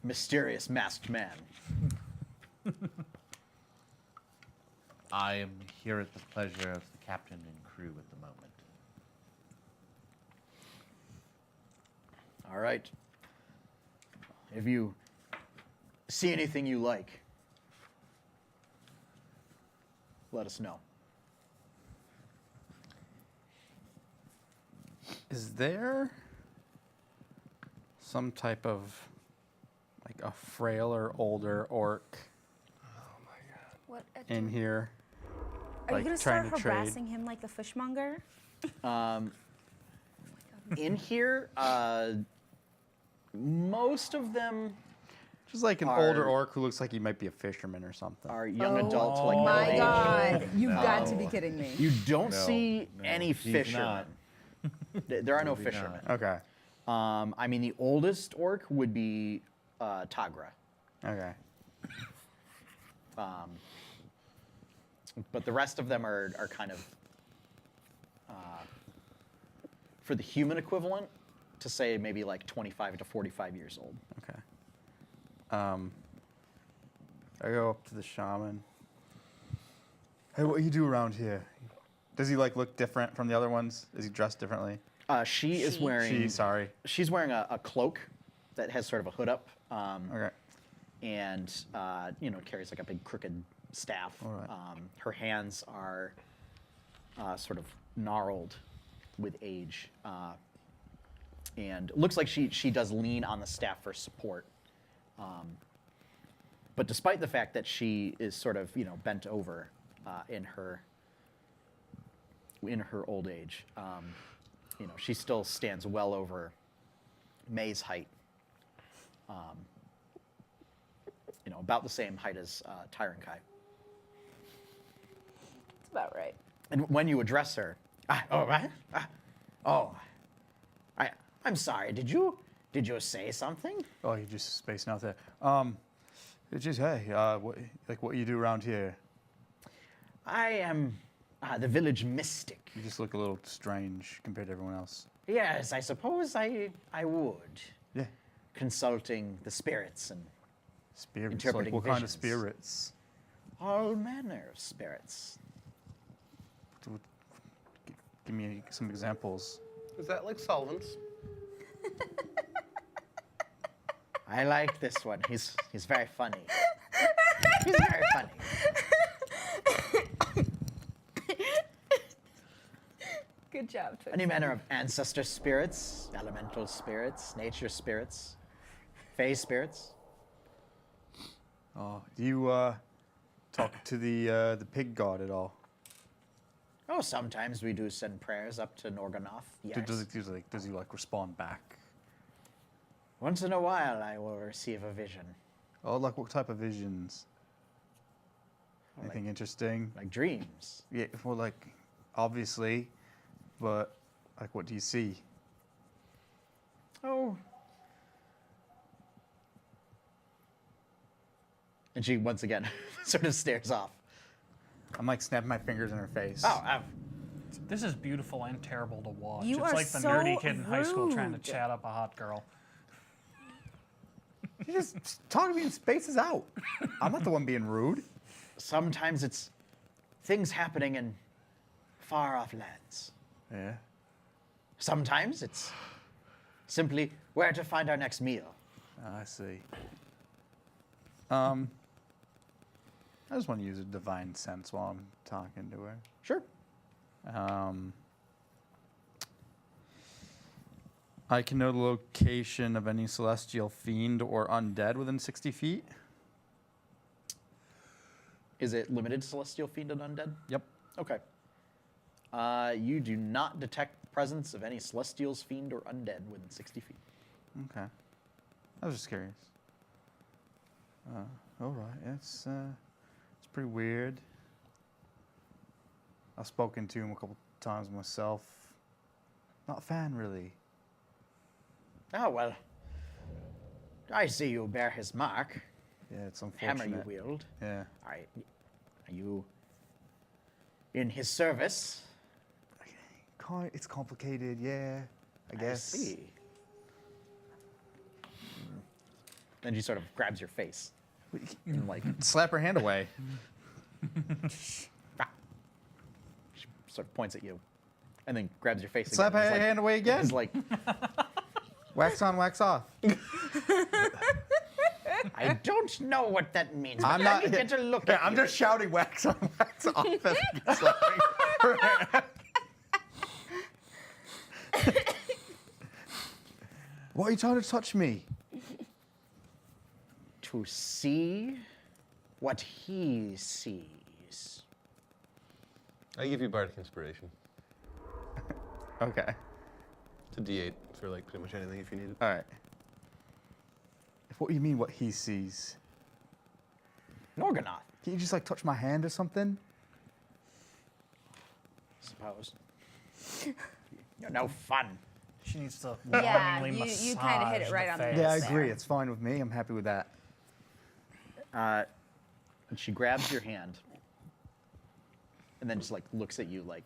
mysterious masked man? I am here at the pleasure of the captain and crew at the moment. All right. If you see anything you like, let us know. Is there some type of like a frailer, older orc What? in here? Are like, you gonna trying start to trade? harassing him like the fishmonger? In here, most of them Just like an Are- older orc who looks like he might be a fisherman or something. are young adults, like My middle-aged. God, you've got to be No. kidding me. You don't No, see no, any he's fishermen. There are no Maybe fishermen. Okay. I mean, the oldest orc would be Tagra. Okay. But the rest of them are kind of, for the human equivalent, to say maybe like 25 to 45 years old. Okay. I go up to the shaman. Hey, what do you do around here? Does he like look different from the other ones? Is he dressed differently? She is wearing. Sorry. She's wearing a cloak that has sort of a hood up, Okay. and carries like a big crooked staff. All right. Her hands are sort of gnarled with age, and looks like she does lean on the staff for support. But despite the fact that she is sort of bent over in her old age, she still stands well over May's height. About the same height as Tyron Kai. That's about right. And when you address her, I'm sorry. Did you say something? Oh, you just spacing out there. It's just hey, what you do around here? I am the village mystic. You just look a little strange compared to everyone else. Yes, I suppose I would. Yeah. Consulting the spirits and Spirits. Interpreting Like what kind of visions. spirits? all manner of spirits. Give me some examples. Is that like solvents? I like this one. He's very funny. He's very funny. Good job, Twix. Any manner of ancestor spirits, elemental spirits, nature spirits, fey spirits. Oh, do you talk to the pig god at all? Oh, sometimes we do send prayers up to Norganoth. Yes. Does he like respond back? Once in a while, I will receive a vision, Oh, like what type of visions? Anything interesting? like dreams. Yeah, well, like obviously, but like what do you see? Oh. And she once again sort of stares off. I'm like snapping my fingers in her face. Oh, This is beautiful and terrible to watch. You it's are like the so nerdy kid in high school trying to rude. chat up a hot girl. You just talk to me and spaces out. I'm not the one being rude. sometimes it's things happening in far off lands. Yeah. Sometimes it's simply where to find our next meal. I see. I just want to use a divine sense while I'm talking to her. Sure. I can know the location of any celestial fiend or undead within 60 feet. Is it limited to celestial fiend and undead? Yep. Okay. You do not detect the presence of any celestials, fiend, or undead within 60 feet. Okay. I was just curious. All right. It's pretty weird. I've spoken to him a couple times myself. Not a fan, really. Oh, well. I see you bear his mark. Yeah, it's Hammer unfortunate. you wield. Yeah. Are you in his service? It's complicated, yeah. I guess. I see. Then she sort of grabs your face. And like, Slap her hand away. she sort of points at you. And then grabs your face Slap her again. It's hand away again. It's like, Wax on, wax off. I don't know what that means. I'm but not. let me get a look Yeah, at I'm you. just shouting wax on, wax off. As I'm slapping her hand. Why are you trying to touch me? To see what he sees. I give you bardic inspiration. Okay. It's a D8 for like pretty much anything if you need it. All right. What do you mean? What he sees? Norganoth, Can you just like touch my hand or something? suppose. You're no fun. She needs to Yeah, lovingly you kinda hit it massage right the on the face. Yeah, I there. agree. It's fine with me. I'm happy with that. And she grabs your hand. And then just like looks at you like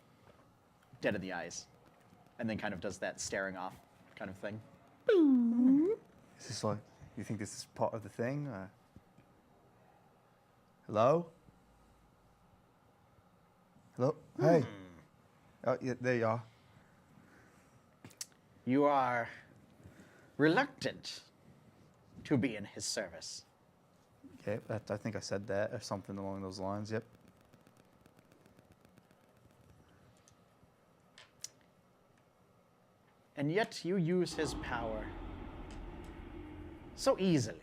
dead in the eyes. And then kind of does that staring off kind of thing. Is this like? You think this is part of the thing? Hello? Hello? Hey. Oh, yeah, there you are. You are reluctant to be in his service. Okay, I think I said that or something along those lines. Yep. And yet you use his power so easily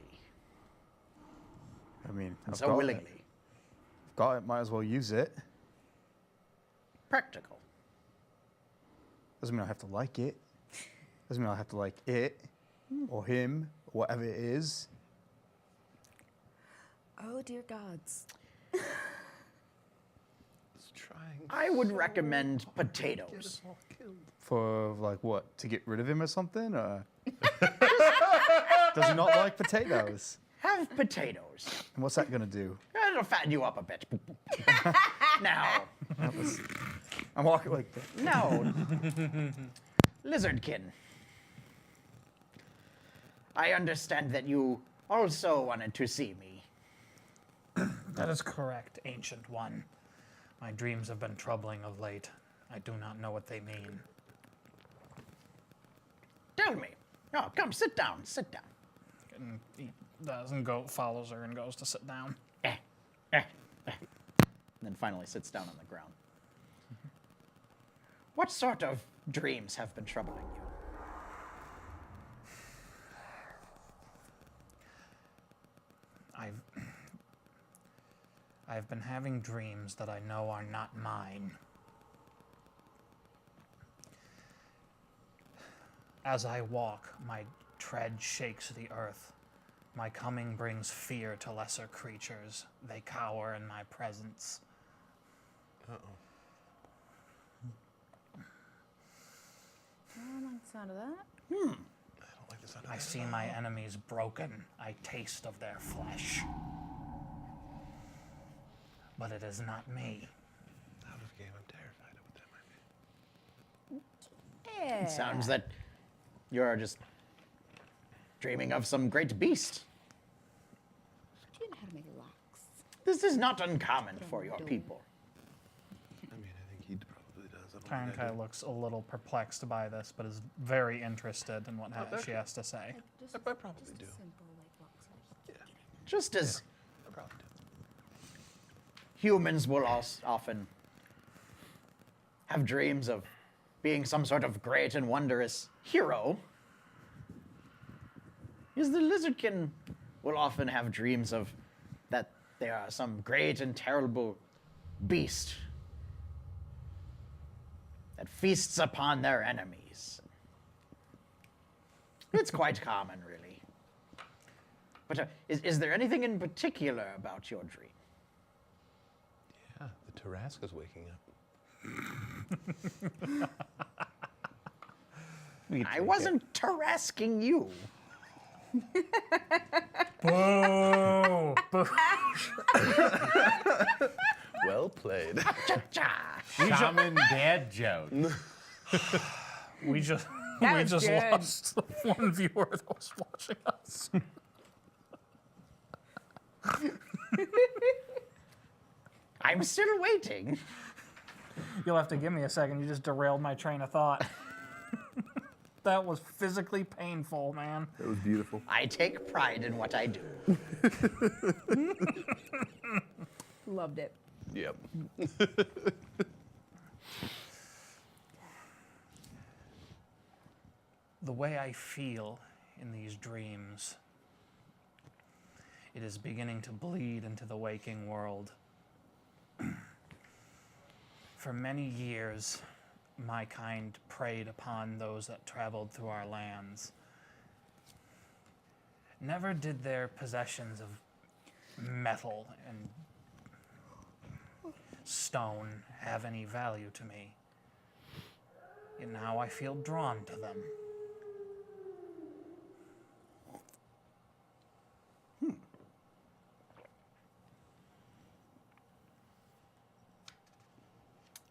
I mean, and I've so got willingly. It. Got it. Might as well use it. Practical. Doesn't mean I have to like it. Doesn't mean I have to like it or him or whatever it is. Oh, dear gods. It's trying. I would recommend Get potatoes. us all killed. For like what? To get rid of him or something? Or does he not like potatoes? Have potatoes. And what's that gonna do? It'll fatten you up a bit. Now, I'm walking like that. no. Lizardkin. I understand that you also wanted to see me. That is correct, Ancient One. My dreams have been troubling of late. I do not know what they mean. Tell me. Oh, come, sit down, sit down. And he doesn't go, follows her and goes to sit down. And then finally sits down on the ground. What sort of dreams have been troubling you? I've been having dreams that I know are not mine. As I walk, my tread shakes the earth. My coming brings fear to lesser creatures. They cower in my presence. Uh-oh. I don't like the sound of that. I don't like the sound of I that. see my enemies broken. I taste of their flesh. But it is not me. Out of game, I'm terrified of what that might be. Yeah. It sounds that you're just dreaming of some great beast. Do you know how to make locks? This is not uncommon for your people. I mean, I think he probably does. I don't Tyron Kai looks a little perplexed by this, but is very interested in what she has to say. I probably do. Just as I probably do. humans will often have dreams of being some sort of great and wondrous hero, is the lizardkin will often have dreams of that they are some great and terrible beast that feasts upon their enemies. It's quite common, really. But is there anything in particular about your dream? Yeah, the Tarrasca's waking up. I wasn't tarasking you. Boo! Boo! Well played. Cha-cha. Shaman dad joke. We just That was good. lost one viewer that was watching us. I'm still waiting. You'll have to give me a second. You just derailed my train of thought. That was physically painful, man. That was beautiful. I take pride in what I do. Loved it. Yep. The way I feel in these dreams, it is beginning to bleed into the waking world. For many years, my kind preyed upon those that traveled through our lands. Never did their possessions of metal and stone have any value to me. Yet now I feel drawn to them.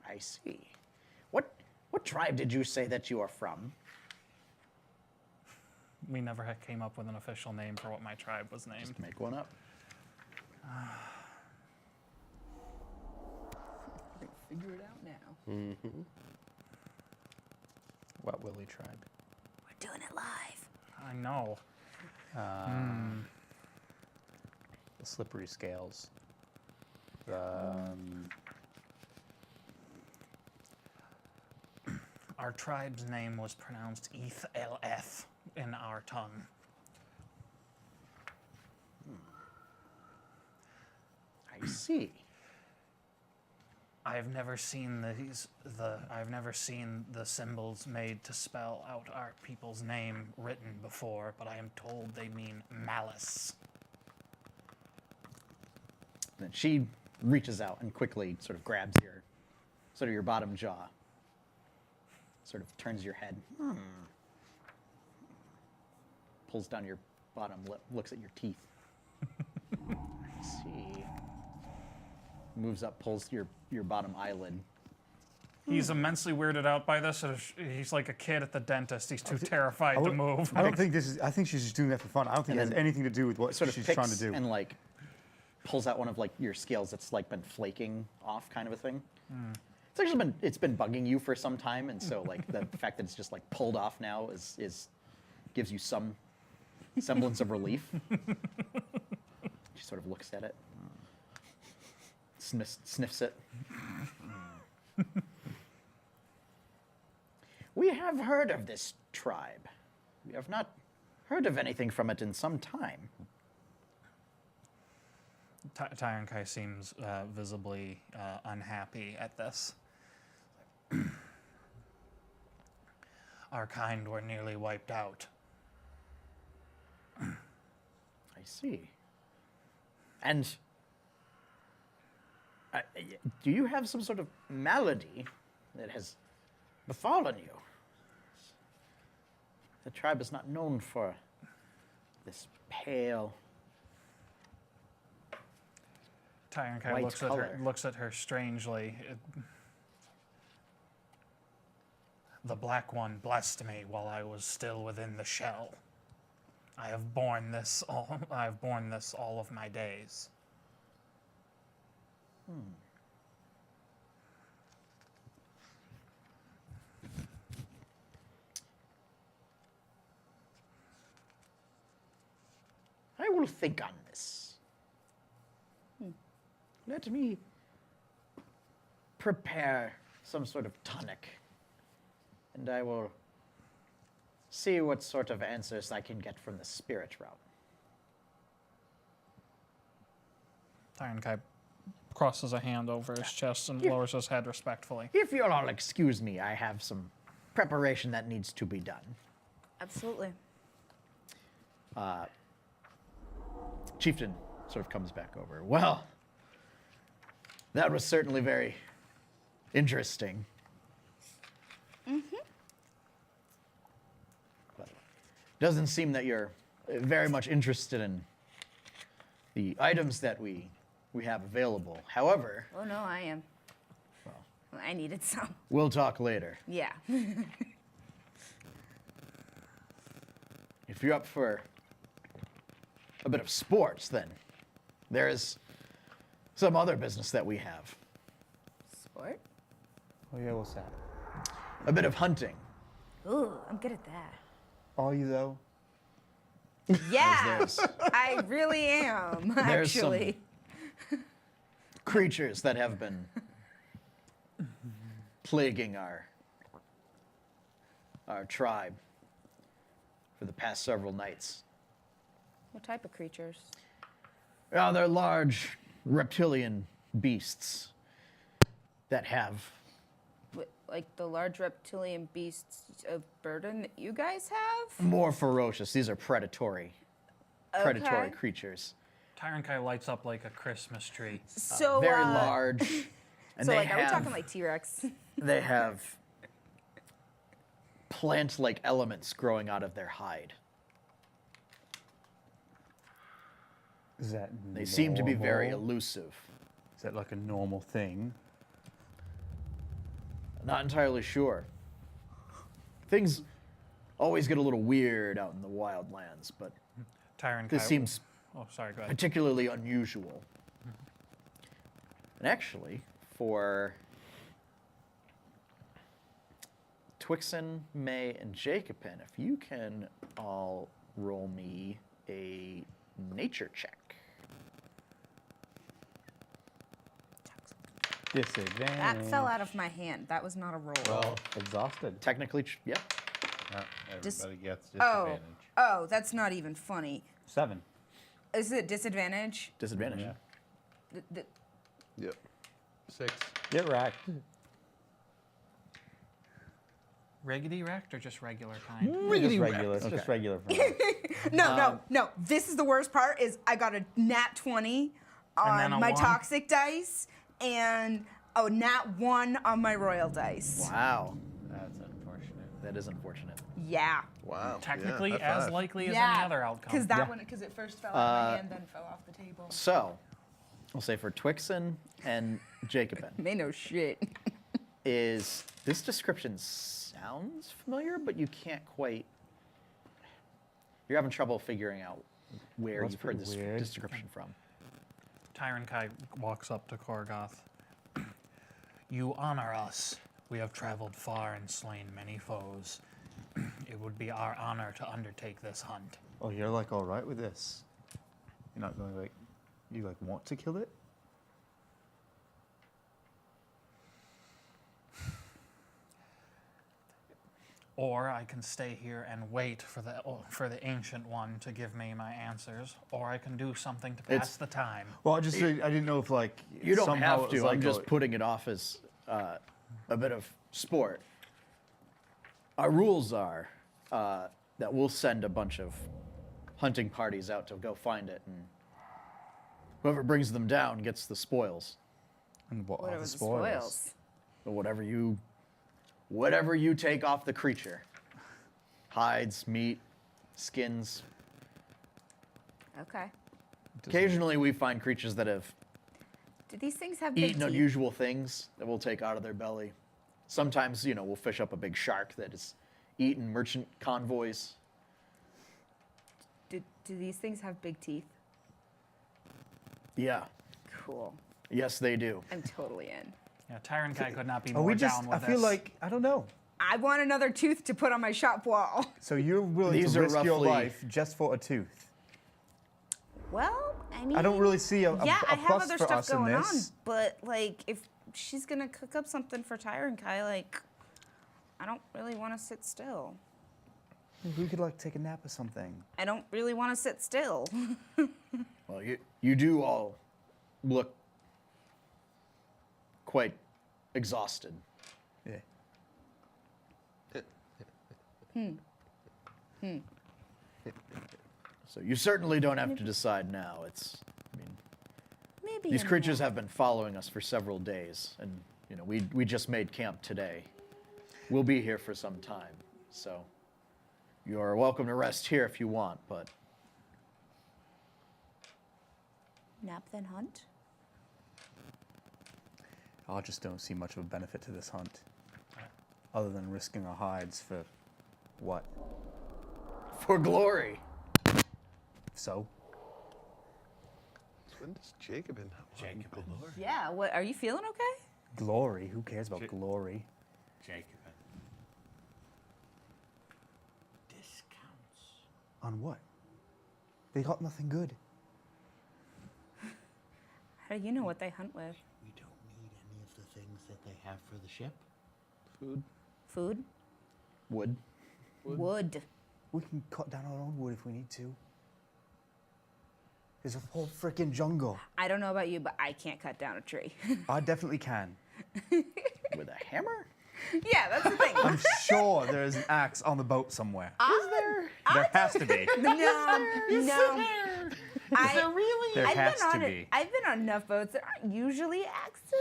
I see. What tribe did you say that you are from? We never came up with an official name for what my tribe was named. Make one up. Figure it out now. What Willie tribe? We're doing it live. I know. The slippery scales. Our tribe's name was pronounced Eth-El-Eth in our tongue. I see. I've never seen I've never seen the symbols made to spell out our people's name written before, but I am told they mean malice. Then she reaches out and quickly sort of grabs your bottom jaw. Sort of turns your head. Pulls down your bottom lip, looks at your teeth. I see. Moves up, pulls your bottom eyelid. He's immensely weirded out by this. He's like a kid at the dentist. He's too terrified to move. I don't think this is. I think she's just doing that for fun. I don't think it has And anything to do with what Sort of she's picks trying to do. and like pulls out one of like your scales that's like been flaking off, kind of a thing. It's been bugging you for some time, and so like the fact that it's just like pulled off now is gives you some semblance of relief. She sort of looks at it, sniffs it. We have heard of this tribe. We have not heard of anything from it in some time. Tyron Kai seems visibly unhappy at this. Our kind were nearly wiped out. I see. And do you have some sort of malady that has befallen you? The tribe is not known for this pale. Tyron Kai White looks at her strangely. The Black One blessed me while I was still within the shell. I have borne this all of my days. will think on this. Let me prepare some sort of tonic, and I will see what sort of answers I can get from the spirit realm. Tyron Kai crosses a hand over his chest and lowers his head respectfully. If you'll all excuse me, I have some preparation that needs to be done. Absolutely. Chieftain sort of comes back over. Well, that was certainly very interesting. But doesn't seem that you're very much interested in the items that we have available. However, Oh no, I am. well, I needed some. we'll talk later. Yeah. If you're up for a bit of sports, then there is some other business that we have. Sport? Oh yeah, what's that? A bit of hunting. Ooh, I'm good at that. Are you though? Yeah, There's I really am. There's some- Actually. creatures that have been plaguing our tribe for the past several nights. What type of creatures? They're large reptilian beasts that have Like the large reptilian beasts of burden that you guys have? more ferocious. These are predatory Okay. creatures. Tyron Kai lights up like a Christmas tree. So Very large. And So they like, are we have, talking like T-Rex? they have plant-like elements growing out of their hide. Is that They seem to be very normal? elusive. Is that like a normal thing? Not entirely sure. Things always get a little weird out in the wildlands, but Tyron Kai. this seems Oh, sorry. Go ahead. particularly unusual. And actually, for Twixen, May, and Jacobin, if you can all roll me a nature check. Disadvantage. That fell out of my hand. That was not a roll. Well, Exhausted. Technically, yeah. No, Dis- everybody gets Oh, disadvantage. oh, that's not even funny. 7. Is it disadvantage? Disadvantage. Yeah. yep. 6. Get racked. Riggedy wrecked or just regular kind? Just regular. It's just Okay. regular for me. No. This is the worst part. Is I got a nat 20 then on a my 1? toxic dice and a nat 1 on my royal dice. Wow. That's unfortunate. That is unfortunate. Yeah. Wow. Technically, yeah, high as five. likely as Yeah. any other outcome. Because that one, because it first fell out of my hand, then fell off the table. So, we'll say for Twixen and Jacobin, They know shit. is this description sounds familiar, but you can't quite. You're having trouble figuring out where That's you've heard pretty this weird. description from. Tyron Kai walks up to Korgoth. You honor us. We have traveled far and slain many foes. It would be our honor to undertake this hunt. Oh, you're like all right with this? You're not going like, you like want to kill it? Or I can stay here and wait for the ancient one to give me my answers. Or I can do something to pass It's- the time. Well, I didn't know if like You don't somehow have it was to. I'm like just a- putting it off as a bit of sport. Our rules are that we'll send a bunch of hunting parties out to go find it, and whoever brings them down gets the spoils. And what are Whatever the the spoils? spoils. But whatever you take off the creature, hides, meat, skins. Okay. Occasionally, we find creatures that have Do these things have big eaten teeth? unusual things that we'll take out of their belly. Sometimes, we'll fish up a big shark that has eaten merchant convoys. Do these things have big teeth? Yeah. Cool. Yes, they do. I'm totally in. Yeah, Tyron Kai could not be Are more we just? down with I feel this. like I don't know. I want another tooth to put on my shop wall. So you're willing These to are risk your roughly- life just for a tooth? Well, I mean, I don't really see a yeah, I a have plus other for stuff us in going on, this. but like, if she's gonna cook up something for Tyra and Kai, like, I don't really want to sit still. We could like take a nap or something. I don't really want to sit still. Well, you do all look quite exhausted. Yeah. So you certainly don't have to decide now. Maybe These in a creatures minute. have been following us for several days, and we just made camp today. We'll be here for some time, so you're welcome to rest here if you want, but Nap then hunt. I just don't see much of a benefit to this hunt, other than risking our hides for what? for glory. So? When does Jacobin have galore? Yeah. What? Are you feeling okay? Glory? Who cares about glory? Jacobin. Discounts. On what? They got nothing good. How do you know what they hunt with? We don't need any of the things that they have for the ship. Food? Food? Wood. Wood. We can cut down our own wood if we need to. There's a whole freaking jungle. I don't know about you, but I can't cut down a tree. I definitely can. With a hammer? Yeah, that's the thing. I'm sure there is an axe on the boat somewhere. Is there? There has to be. No, no. There has to on be. I've been on enough boats that aren't usually axes.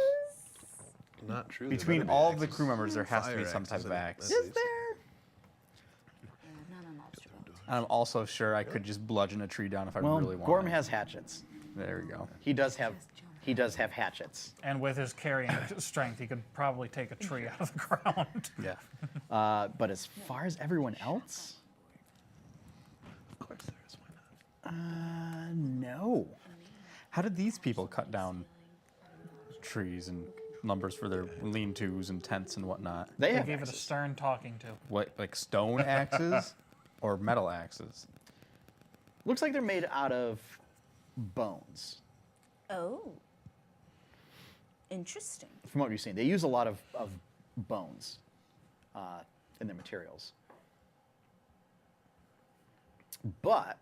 Not true. there Between better be all of the axes. crew members, there has to be Fire some type axes of at- axe. at Is least. there? Not on lobster boats. I'm also sure I could just bludgeon a tree down if I Well, really wanted. Gorm has hatchets. There we go. He does have hatchets. And with his carrying strength, he could probably take a tree out of the ground. Yeah. But as far as everyone else, Of course there is. Why not? no. How did these people cut down trees and lumbers for their lean-tos and tents and whatnot? They They have gave it a axes. stern talking to. What, like stone axes or metal axes? Looks like they're made out of bones. Oh. Interesting. From what you've seen, they use a lot of bones in their materials. But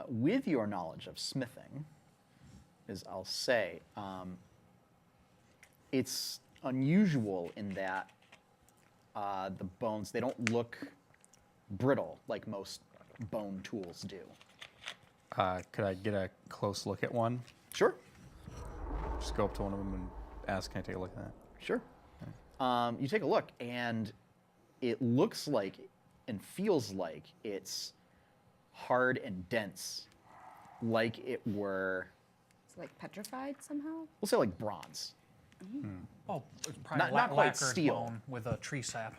with your knowledge of smithing, as I'll say, it's unusual in that the bones, they don't look brittle like most bone tools do. Could I get a close look at one? Sure, Just go up to one of them and ask, can I take a look at that? sure. You take a look, and it looks like and feels like it's hard and dense, like it were, It's like petrified somehow. we'll say like bronze. Oh, it's probably Not quite lacquered steel. bone with a tree sap.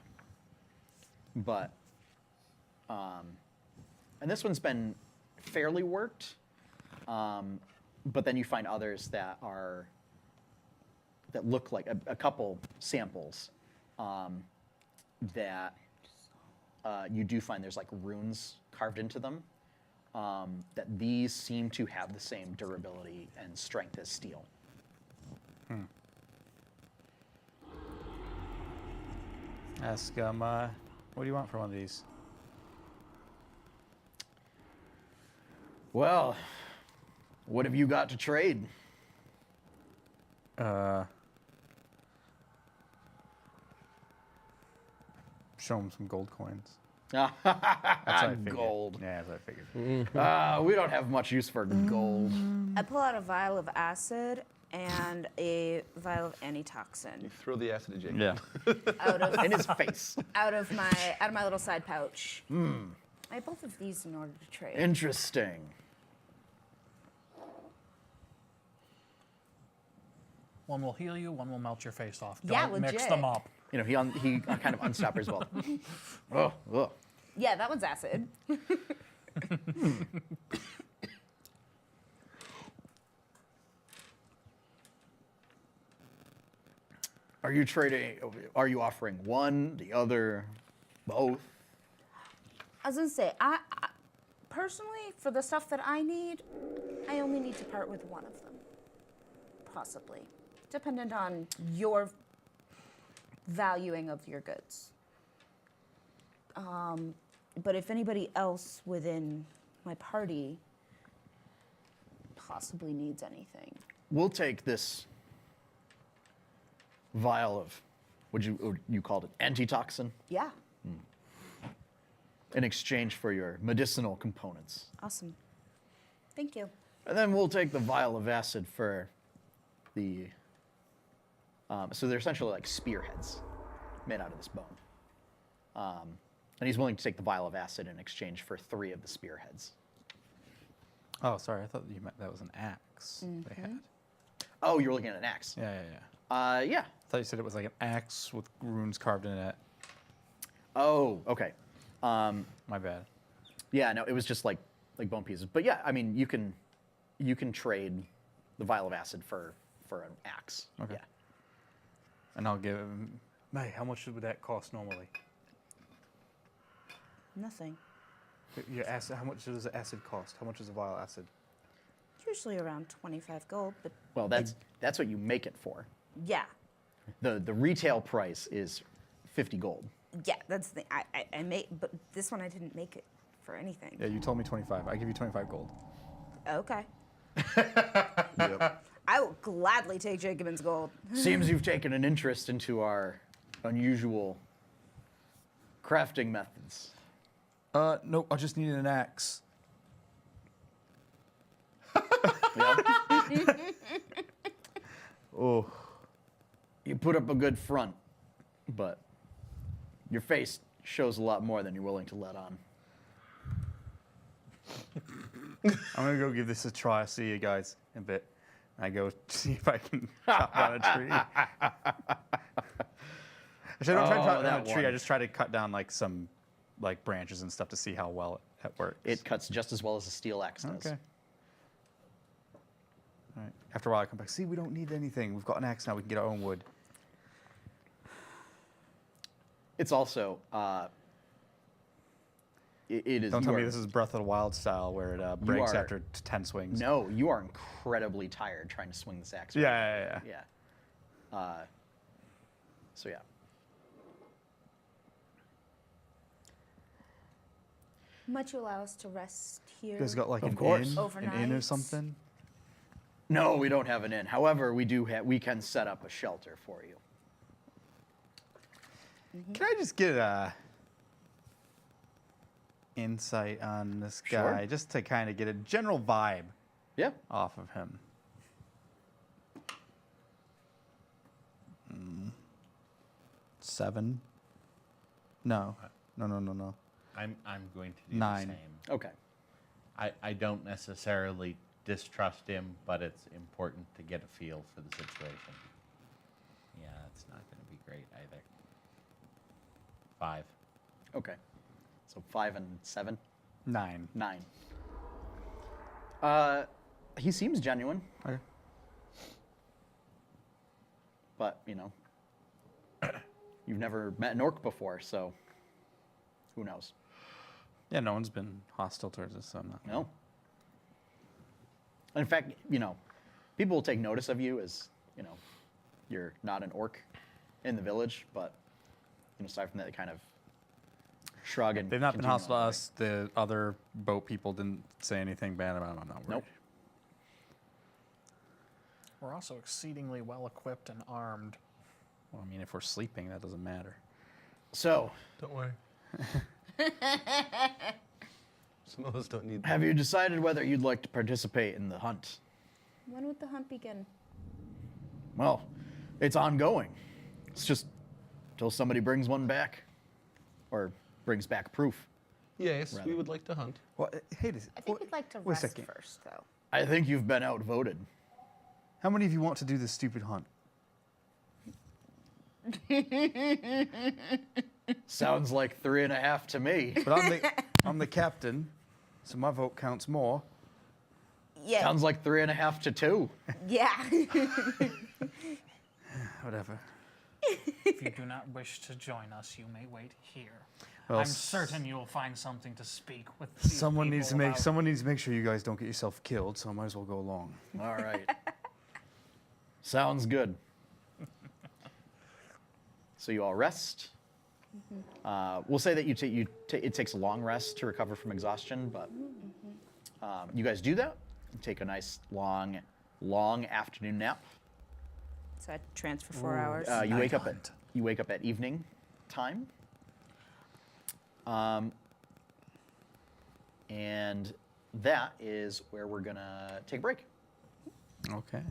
But, and this one's been fairly worked, but then you find others that look like a couple samples that you do find there's like runes carved into them. That these seem to have the same durability and strength as steel. Ask what do you want for one of these? Well, what have you got to trade? Show them some gold coins. That's what I figured. Gold. Yeah, that's what I figured. We don't have much use for gold. I pull out a vial of acid and a vial of antitoxin Throw the acid at Jacob. Yeah. out of In his face. out of my little side pouch. I have both of these in order to trade. Interesting. One will heal you, one will melt your face off. Yeah, Don't mix legit. them up. You know, he kind of unstoppers as well. Oh, ugh. Yeah, that one's acid. Are you trading? Are you offering one, the other, both? I was gonna say, Personally, for the stuff that I need, I only need to part with one of them. Possibly. Dependent on your valuing of your goods. But if anybody else within my party possibly needs anything. We'll take this vial of, what you called it, antitoxin, Yeah, in exchange for your medicinal components. awesome. Thank you. And then we'll take the vial of acid for the, so they're essentially like spearheads made out of this bone. And he's willing to take the vial of acid in exchange for 3 of the spearheads. Oh, sorry. I thought you meant that was an axe they had. Oh, you're looking at an axe. Yeah, yeah, yeah. Yeah. I thought you said it was like an axe with runes carved in it. Oh, okay. My bad. Yeah, no, it was just like bone pieces. But yeah, I mean, you can trade the vial of acid for an axe. Okay. Yeah. And I'll give him. May, how much would that cost normally? Nothing. Your acid. How much does the acid cost? How much is a vial of acid? It's usually around 25 gold, but Well, that's what you make it for. yeah. The retail price is 50 gold. Yeah, that's the I made, but this one I didn't make it for anything. Yeah, you told me 25. I give you 25 gold. Okay. Yep. I will gladly take Jacobin's gold. Seems you've taken an interest into our unusual crafting methods. No, I just needed an axe. Yeah? Oh. You put up a good front, but your face shows a lot more than you're willing to let on. I'm gonna go give this a try. I'll see you guys in a bit. I go see if I can chop down a tree. Actually, I don't try to chop down that a tree. I one. just try to cut down like some like branches and stuff to see how well it works. It cuts just as well as a steel axe does. Okay. All right. After a while, I come back. See, we don't need anything. We've got an axe now. We can get our own wood. It's also, it is. Don't you tell me are- this is Breath of the Wild style where it breaks are- after 10 swings. No, you are incredibly tired trying to swing this axe. Yeah, yeah, yeah. Yeah. So yeah. Might you allow us to rest here? You guys got like Of an course. inn, an inn or Overnight? something? No, we don't have an inn. However, we can set up a shelter for you. Can I just get a insight on this Sure. guy, just to kind of get a general vibe Yeah. off of him? 7? No. No. I'm going to do 9. the same. Okay. I don't necessarily distrust him, but it's important to get a feel for the situation. Yeah, it's not going to be great either. 5. Okay. So 5 and 7, 9. 9. He seems genuine, Okay. but you've never met an orc before, so who knows? Yeah, no one's been hostile towards us, so I'm not. No. And in fact, people will take notice of you as, you're not an orc in the village, but aside from that, they kind of shrug and They've not been continue hostile to on their us. The other boat people didn't say anything bad about them. I'm not worried. Nope. We're also exceedingly well equipped and armed. Well, I mean, if we're sleeping, that doesn't matter. way. So, Don't worry. Some of us don't need that. have you decided whether you'd like to participate in the hunt? When would the hunt begin? Well, it's ongoing. It's just till somebody brings one back, or brings back proof. Yes, we Rather. would like to hunt. Well, hey, I think we'd like to wait a rest second. first, though. I think you've been outvoted. How many of you want to do this stupid hunt? Sounds like 3.5 to me. But I'm the captain, so my vote counts more. Yeah. Sounds like 3.5 to 2. Yeah. Whatever. If you do not wish to join us, you may wait here. Well, I'm certain you'll find something to speak with. These someone needs to people make about. someone needs to make sure you guys don't get yourself killed. So I might as well go along. All right. Sounds good. So you all rest. We'll say that it takes a long rest to recover from exhaustion, but you guys do that. Take a nice long afternoon nap. So I transfer 4 hours. You wake up at evening time. And that is where we're gonna take a break. Okay.